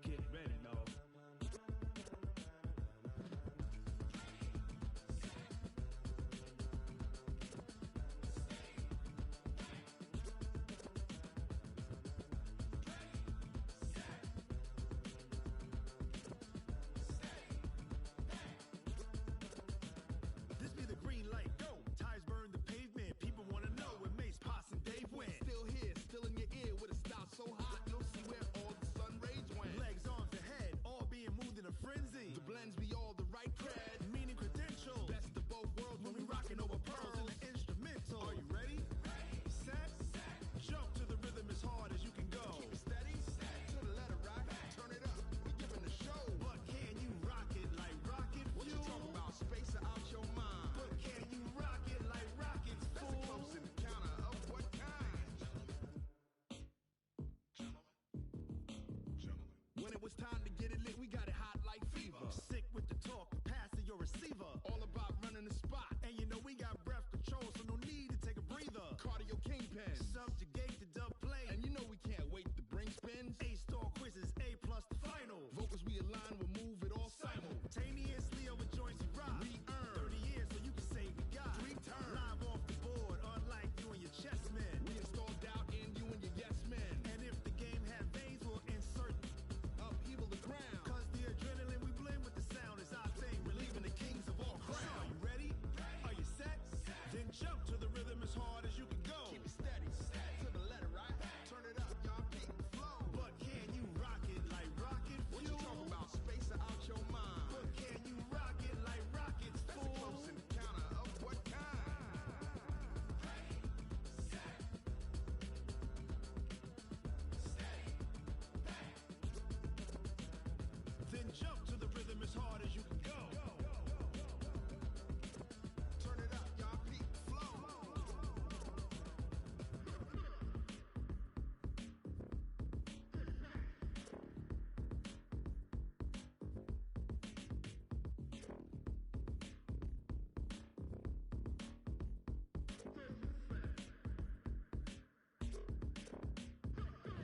Get ready, dog. This be the green light, go. Tires burn the pavement. People wanna know where Mace, Poss, and Dave went. Still here, still in your ear with a style so hot, you'll see where all the sun rays went. Legs, arms, and head, all being moved in a frenzy. The blends be all the right cred, meaning credentials. Best of both worlds when we rockin' over pearls in the instrumental. Are you ready? Ready. Set. Jump to the rhythm as hard as you can go. Keep it steady. To the letter right. Turn it up. We giving the show. But can you rock it like rocket fuel? What you talking about? Space out your mind. But can you rock it like rockets, fool? That's a close encounter of what kind? Gentlemen. When it was time to get it lit, we got it hot like fever. Sick with the talk, pass to your receiver. All about running the spot. And you know we got breath to control, so no need to take a breather. Cardio kingpin, subjugate the dub play, and you know we can't wait to bring spins. A-star quizzes, A plus the final. Vocals we align, we'll move it all simultaneously over joints we rock. Re-earn 30 years, so you can say we got 3 turns live off the board, unlike you and your chess men. We install doubt in you and your yes men. And if the game had veins, we'll insert upheaval the ground. Cause the adrenaline we blend with the sound is our thing, relieving the kings of all crowns. So are you ready? Are you set? Then jump to the rhythm as hard as you can go. Keep it steady, to the letter, right? Turn it up, y'all, keep the flow. But can you rock it like rocket fuel? What you talking about? Space out your mind. But can you rock it like rockets, fool? That's a close encounter of what kind? Then jump to the rhythm as hard as you can go. Turn it up, y'all, keep the flow.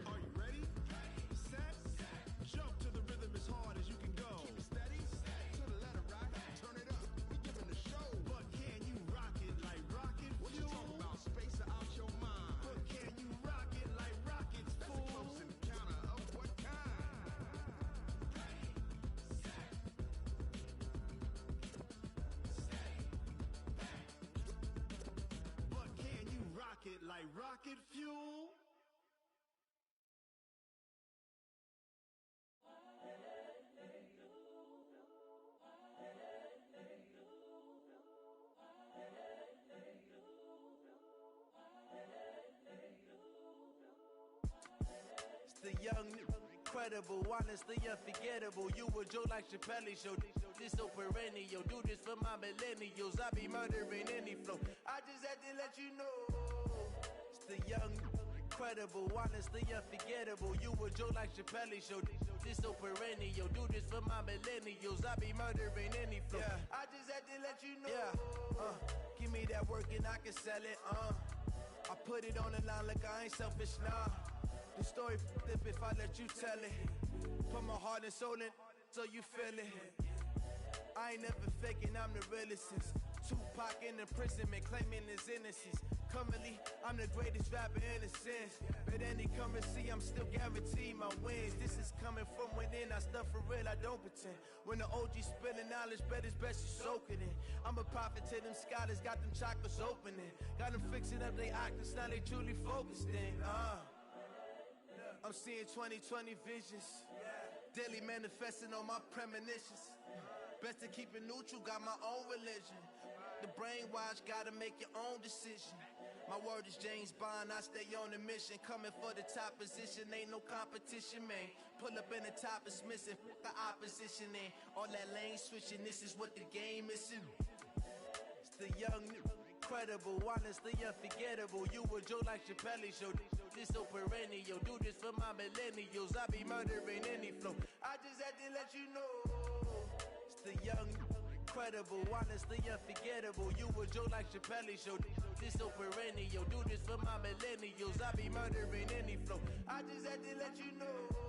Are you ready? Set? Jump to the rhythm as hard as you can go. Keep it steady, to the letter, right? Turn it up, we giving the show. But can you rock it like rocket fuel? What you talking about? Space out your mind. But can you rock it like rockets, fool? That's a close encounter of what kind? But can you rock it like rocket fuel? The young, incredible, honestly unforgettable. You a Joe like Chappelle show. This so perennial. Do this for my millennials. I be murdering any flow. I just had to let you know. It's the young, incredible, honestly unforgettable. You a Joe like Chappelle show. This so perennial. Do this for my millennials. I be murdering any flow. Yeah. I just had to let you know. Yeah. Give me that work and I can sell it. I put it on the line like I ain't selfish, nah. The story flip if I let you tell it. Put my heart and soul in so you feel it. I ain't never faking, I'm the realest since Tupac in imprisonment, claiming his innocence. Currently, I'm the greatest rapper in a sense. But any currency, I'm still guaranteed my wins. This is coming from within, I stuff for real, I don't pretend. When the OG spilling knowledge, bet it's best you soak it in. I'm a prophet to them scholars, got them chakras opening. Got them fixing up they octaves, now they truly focused in. I'm seeing 2020 visions, daily manifesting on my premonitions. Best to keep it neutral, got my own religion. The brainwash, gotta make your own decision. My word is James Bond, I stay on a mission. Coming for the top position, ain't no competition, man. Pull up in the top is missing, the opposition in. All that lane switching, this is what the game is in. It's the young, incredible, honestly unforgettable. You a Joe like Chappelle show. This so perennial. Do this for my millennials. I be murdering any flow. I just had to let you know. It's the young, incredible, honestly unforgettable. You a Joe like Chappelle show. This so perennial. Do this for my millennials. I be murdering any flow. I just had to let you know.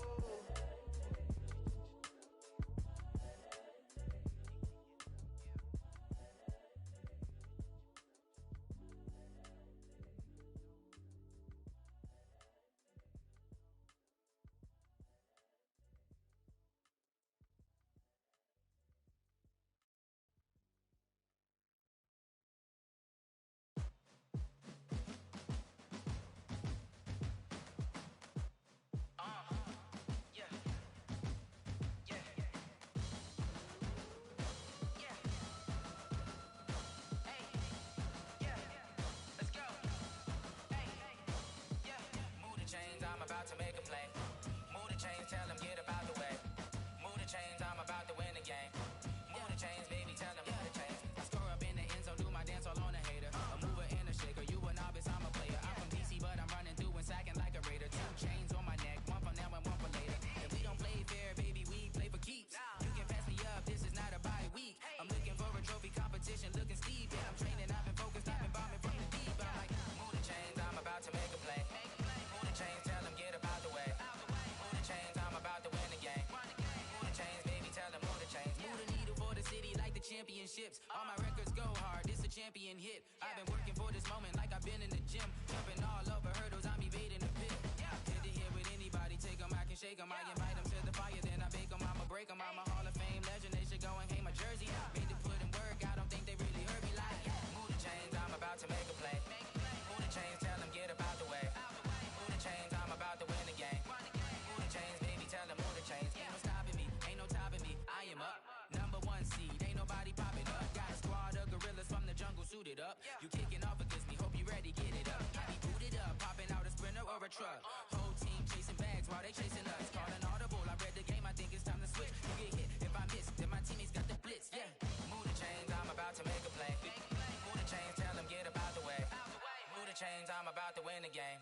change, I'm about to win the game.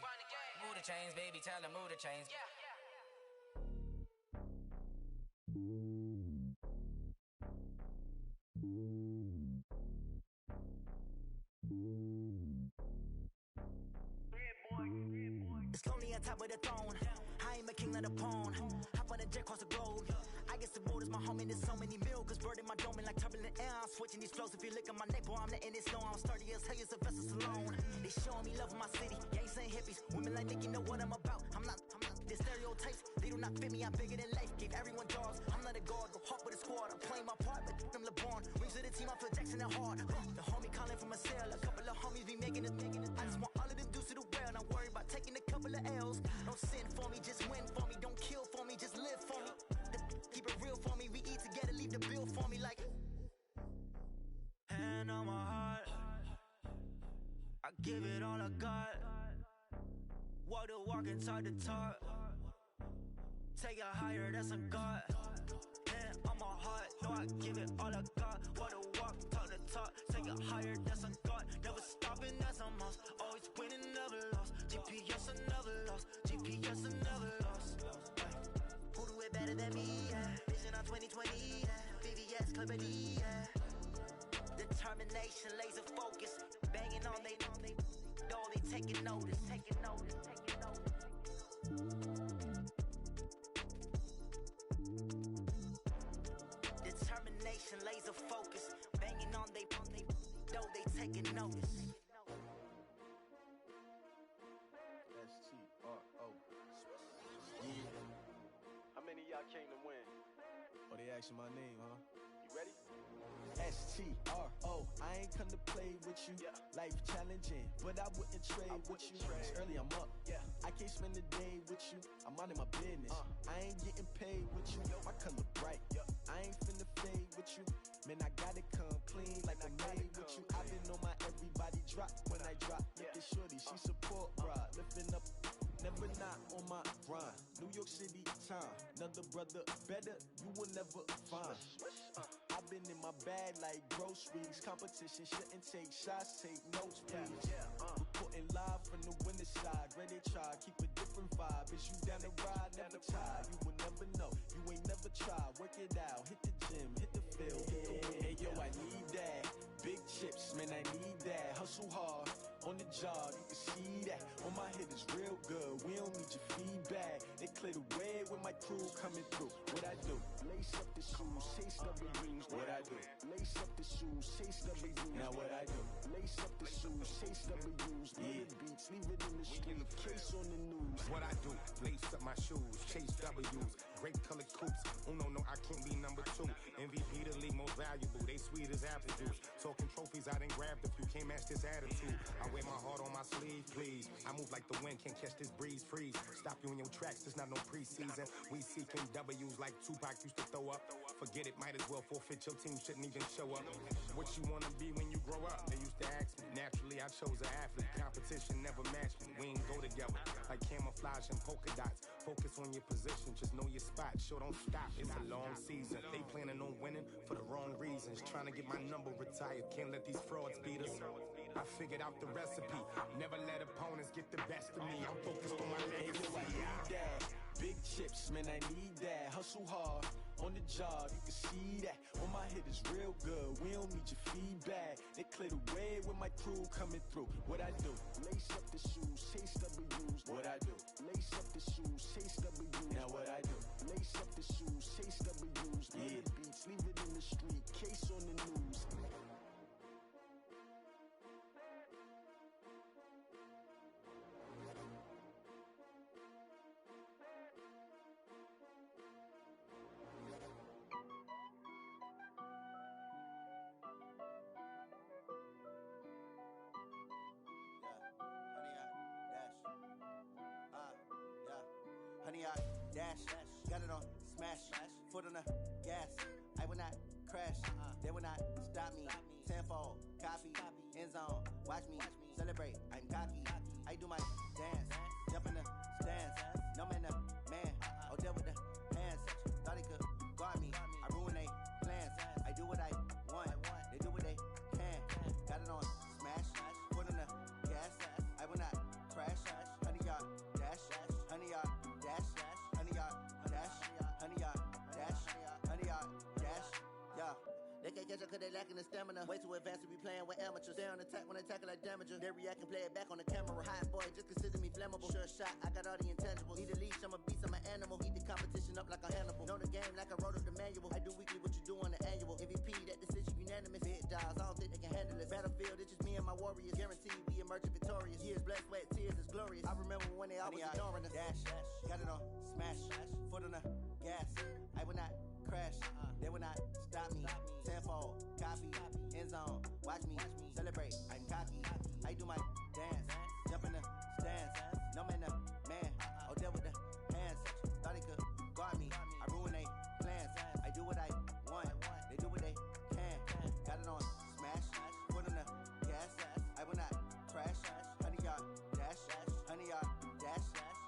Move the chains, baby, tell them move the chains. It's lonely on top of the throne. I ain't a king of the pawn. Hop on a jet across the globe. I guess the road is my home and there's so many milkers burning my dome like turbulent air. I'm switching these flows. If you look at my neck, boy, I'm letting it slow. I'm sturdy as hell, it's a vessel alone. They showing me love in my city. Gangsta and hippies. Women like Nicky know what I'm about. I'm not the stereotypes. They do not fit me. I'm bigger than life. Gave everyone jaws. I'm not a guard. Go hard with a squad. I'm playing my part, but I'm LeBron. Wings of the team. I feel Jackson and hard. The homie calling from a cell. A couple of homies be making it. I just want all of them dudes to the well. Not worry about taking a couple of L's. Don't sin for me, just win for me. Don't kill for me, just live for me. Keep it real for me. We eat together, leave the bill for me like. Hand on my heart, I give it all I got. Walk the walk and talk the talk. Take it higher, that's a God. Hand on my heart, no, I give it all I got. Walk the walk, talk the talk. Take it higher, that's a God. Never stopping, that's a must. Always winning, never lost. GPS, I never lost. GPS, I never lost. Who do it better than me? Yeah. Vision on 2020. Yeah. VVS, Clippity. Yeah. Determination, laser focus. Banging on they door, they taking notice. Taking notice. Taking notice. Determination, laser focus. Banging on they door, they taking notice. S-T-R-O. How many of y'all came to win? Oh, they asking my name, huh? You ready? S-T-R-O. I ain't come to play with you. Yeah. Life challenging, but I wouldn't trade with you. It's early, I'm up. Yeah. I can't spend a day with you. I'm minding my business. I ain't getting paid with you. My color bright. I ain't finna fade with you. Man, I gotta come clean like I'm made with you. I've been on my everybody drop when I drop. Look at shorty, she support ride. Lifting up, never not on my grind. New York City time, another brother better, you will never find. I've been in my bag like groceries. Competition shouldn't take shots, take notes, please. Reporting live from the winter side. Ready to try, keep a different vibe. Is you down the ride, never tired. You will never know, you ain't never tried. Work it out, hit the gym, hit the field, hit the wind. Hey yo, I need that. Big chips, man, I need that. Hustle hard, on the job, you can see that. On my head is real good, we don't need your feedback. They clear the way with my crew coming through. What I do? Lace up the shoes, chase W's. What I do? Lace up the shoes, chase W's. Now what I do? Lace up the shoes, chase W's. Yeah. Beats, leave it in the street, case on the news. What I do? Lace up my shoes, chase W's. Great colored coops. Oh no, I can't be number 2. MVP the league most valuable. They sweet as apple juice. Talking trophies, I done grabbed a few. Can't match this attitude. I wear my heart on my sleeve, please. I move like the wind, can't catch this breeze. Freeze. Stop you in your tracks. There's not no preseason. We seeking W's like Tupac used to throw up. Forget it, might as well forfeit. Your team shouldn't even show up. What you wanna be when you grow up? They used to ask me. Naturally, I chose an athlete. Competition never matched me. We ain't go together like camouflage and polka dots. Focus on your position, just know your spot. Show don't stop. It's a long season. They planning on winning for the wrong reasons. Trying to get my number retired. Can't let these frauds beat us. I figured out the recipe. Never let opponents get the best of me. I'm focused on my legacy. I need that. Big chips, man, I need that. Hustle hard, on the job, you can see that. On my head is real good, we don't need your feedback. They clear the way with my crew coming through. What I do? Lace up the shoes, chase W's. What I do? Lace up the shoes, chase W's. Now what I do? Lace up the shoes, chase W's. Yeah. Beats, leave it in the street, case on the news. Honey, I dash, got it on smash, foot on the gas. I will not crash, they will not stop me. Tenfold, copy, end zone, watch me celebrate. I'm cocky, I do my dance, jump in the stands. No man, the man, oh deal with the hands. Thought he could guard me, I ruin they plans. I do what I want, they do what they can. Got it on smash, foot on the gas. I will not dash, 100 yard, dash, 100 yard, dash, 100 yard, dash, yeah. They can't catch up cause they lacking the stamina. Way too advanced to be playing with amateurs. Stay on attack when they tackle like damager. They react and play it back on the camera. Hot boy, just consider me flammable. Sure shot, I got all the intangibles. Need a leash, I'm a beast, I'm an animal. Eat the competition up like a Hannibal. Know the game like I wrote up the manual. I do weekly what you do on the annual. MVP, that decision unanimous. Big dials, I don't think they can handle it. Battlefield, it's just me and my warriors. Guaranteed we emerging victorious. Years, blood, sweat, tears is glorious. I remember when they always ignoring us. Dash, got it on, smash, foot on the gas. I will not crash, they will not stop me. Tenfold, copy, end zone, watch me celebrate. I'm cocky, I do my dance, jump in the stands. No man, man, oh there with the hands. Thought he could guard me, I ruin they plans. I do what I want, they do what they can. Got it on smash, foot on the gas. I will not crash, 100 yard dash, 100 yard dash,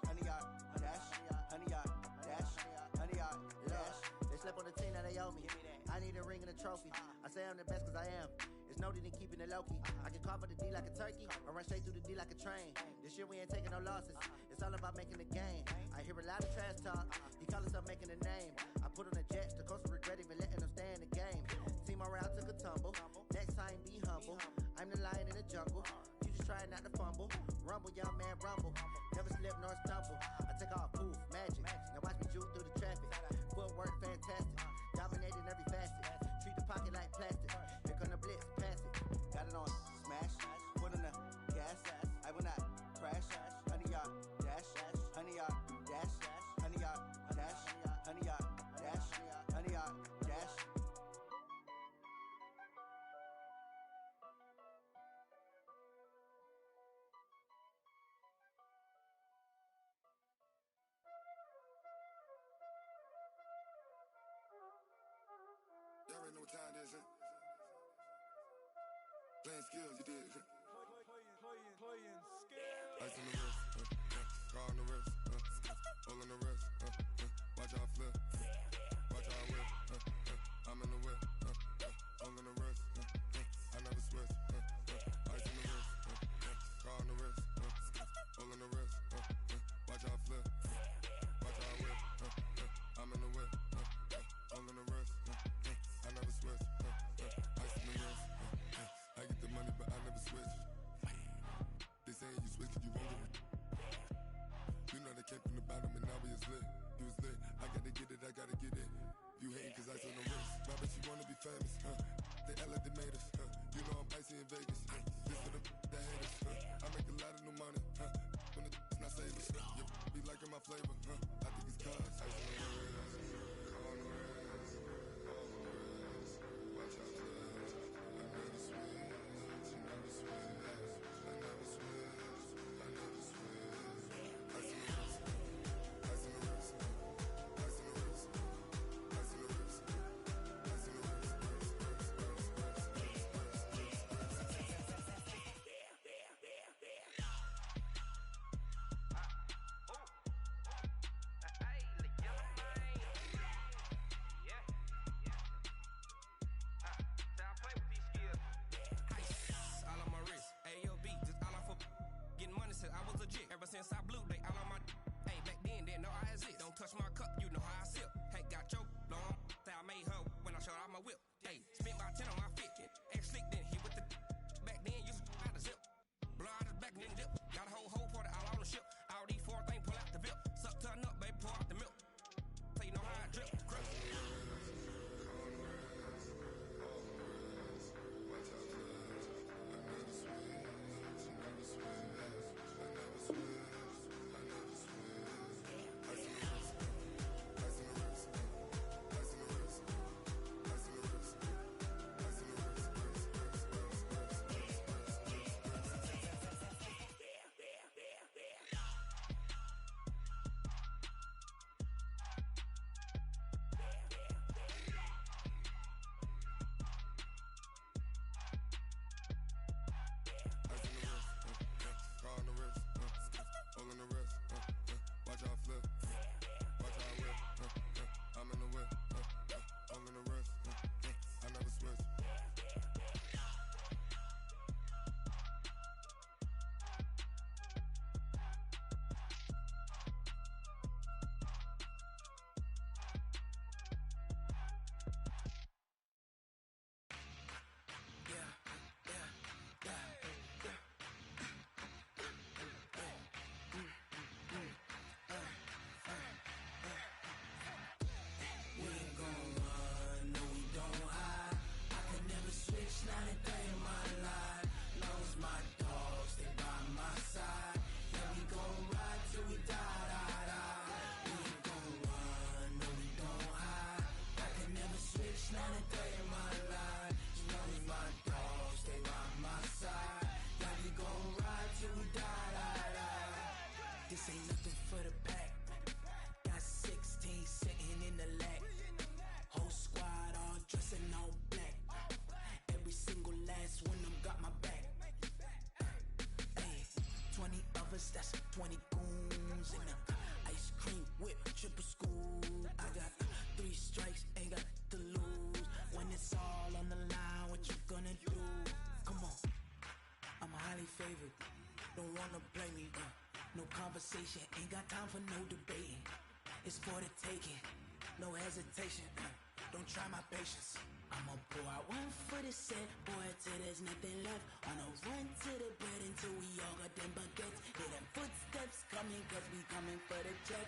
100 yard dash, 100 yard dash, 100 yard dash. They slept on the team that they owe me. I need a ring and a trophy. I say I'm the best cause I am. It's noted in keeping it low-key. I can carve up the D like a turkey or run straight through the D like a train. This year we ain't taking no losses. It's all about making the game. I hear a lot of trash talk. He call himself making a name. I put on the Jets. The coach regret even letting them stay in the game. Team morale took a tumble. Next time be humble. I'm the lion in the jungle. You just trying not to fumble. Rumble, young man, rumble. Never slip nor stumble. I take off, poof, magic. Now watch me juke through the traffic. Footwork fantastic. Dominating every facet. Treat the pocket like plastic. Here come the blitz, pass it. Got it on smash. Put on the gas. I will not crash. 100 yard dash. 100 yard dash. 100 yard dash. 100 yard dash. 100 yard dash. Y'all already know what time it is, huh? Playing skills, you did. Playing skills. Ice on the wrist, car on the wrist, all on the wrist, watch how I flip, watch how I whip, I'm in the whip, all on the wrist, I never switch, ice on the wrist, car on the wrist, all on the wrist, watch how I flip, watch how I whip, I'm in the whip, all on the wrist, I never switch, ice on the wrist, I get the money but I never switch. They saying you switch 'cause you won't get it. You know they came from the bottom and now we is lit. You was lit, I gotta get it, I gotta get it. You hating 'cause ice on the wrist. My bitch, you wanna be famous, They act like they made us, You know I'm icy in Vegas, This for the that hate us, I make a lot of new money, When it's not savers, You be liking my flavor, I think it's cause ice on the wrist, on the wrist, on the wrist. Watch out, cuz I never switch, I never switch. lovers, that's 20 goons. And ice cream whip, triple scoop. I got 3 strikes, ain't got to lose. When it's all on the line, what you gonna do? Come on, I'm highly favored. Don't wanna play me, no conversation, ain't got time for no debating. It's for the taking, no hesitation, don't try my patience. I'ma pour out one for the set, boy, till there's nothing left. On a run to the bread until we all got them baguettes. Hear them footsteps coming, cause we coming for the check.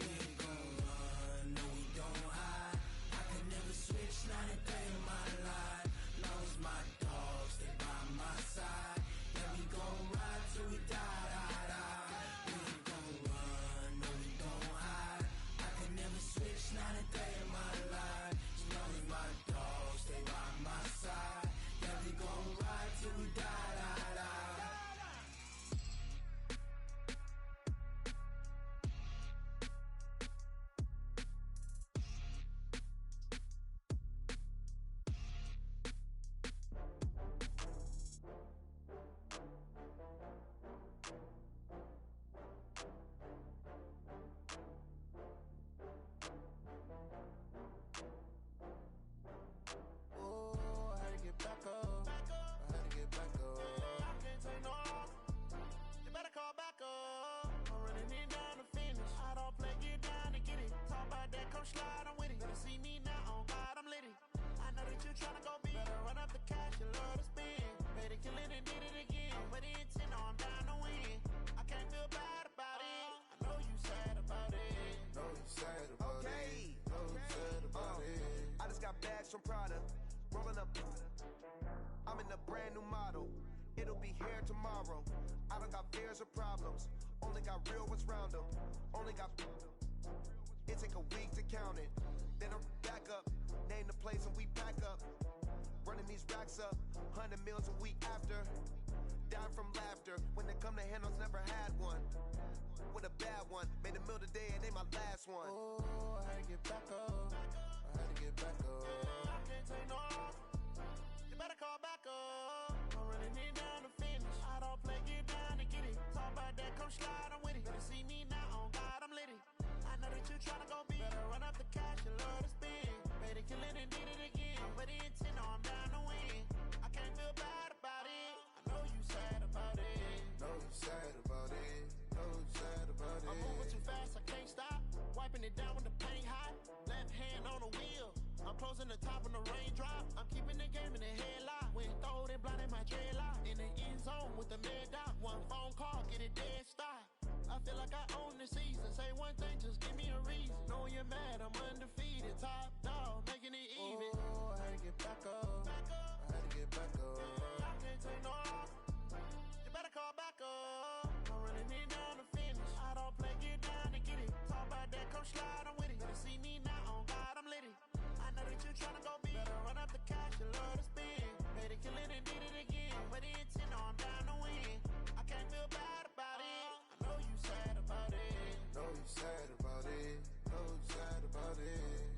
We ain't gon' run, no we don't hide. I could never switch, not a day in my life. Long as my dogs stay by my side. Yeah, we gon' ride till we die, die, die. We ain't gon' run, no we don't hide. I could never switch, not a day in my life. As long as my dogs stay by my side. Yeah, we gon' ride till we die, die, die. Oh, I had to get back up. I had to get back up. I can't take no loss. You better call back up. I'm running it down to finish. I don't play, get down to get it. Talk about that, come slide, I'm with it. Better see me now, on God, I'm lit it. I know that you tryna go big. Better run up the cash, you love to spend. Better kill it and did it again. But the intent, no, I'm down to win. I can't feel bad about it. I know you sad about it. Know you sad about it. Know you sad about it. I just got bags from Prada, rolling up. I'm in a brand new model. It'll be here tomorrow. I don't got fears or problems. Only got real ones round them. Only got. It take a week to count it. Then I'm back up. Name the place and we pack up. Running these racks up. 100 meals a week after. Down from laughter. When they come to handles, never had one. With a bad one. Made a meal today and they my last one. Oh, I had to get back up. I had to get back up. I can't take no loss. You better call back up. I'm running it down to finish. I don't play, get down to get it. Talk about that, come slide, I'm with it. Better see me now, on God, I'm lit it. I know that you tryna go big. Better run up the cash, you love to spend. Better kill it and did it again. But the intent, no, I'm down to win. I can't feel bad about it. I know you sad about it. Know you sad about it. Know you sad about it. I'm moving too fast, I can't stop. Wiping it down when the paint hot. Left hand on the wheel. I'm closing the top when the raindrop. I'm keeping the game in the headlock. When throwed and blinded my dreadlock. In the end zone with the mad dot. One phone call, get it dead stop. I feel like I own the season. Say one thing, just give me a reason. Know you're mad, I'm undefeated. Top dog, making it even. Oh, I had to get back up. I had to get back up. I can't take no loss. You better call back up. I'm running it down to finish. I don't play, get down to get it. Talk about that, come slide, I'm with it. Better see me now, on God, I'm lit it. I know that you tryna go big. Better run up the cash, you love to spend. Better kill it and did it again. But the intent, no, I'm down to win. I can't feel bad about it. I know you sad about it. Know you sad about it. Know you sad about it.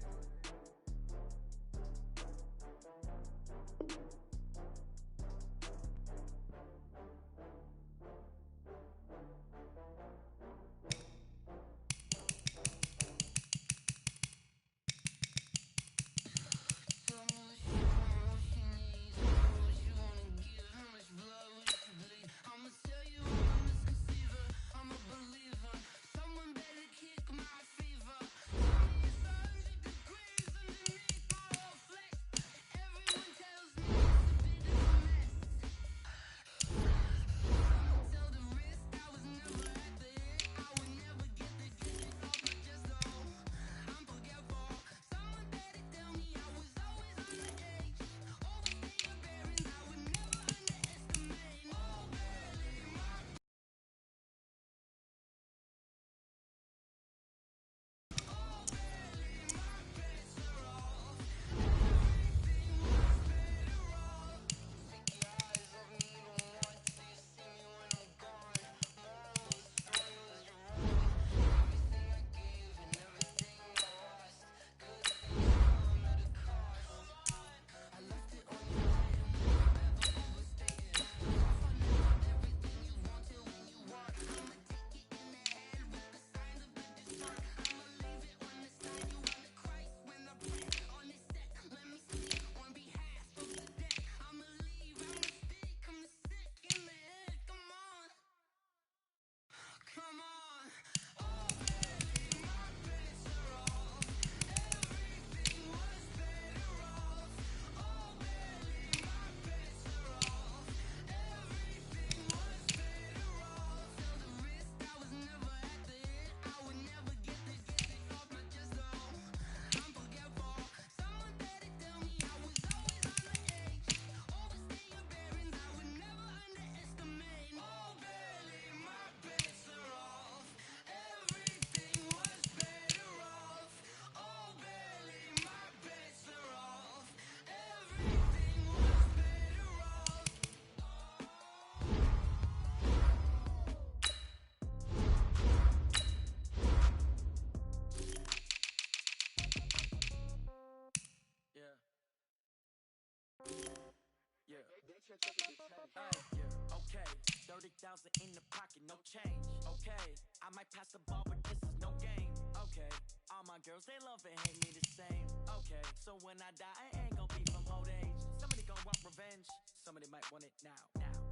50,000 in the pocket, no change. Okay, I might pass the ball, but this is no game. Okay, all my girls, they love and hate me the same. Okay, so when I die, I ain't gon' be from old age. Somebody gon' want revenge, somebody might want it now.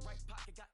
Right pocket got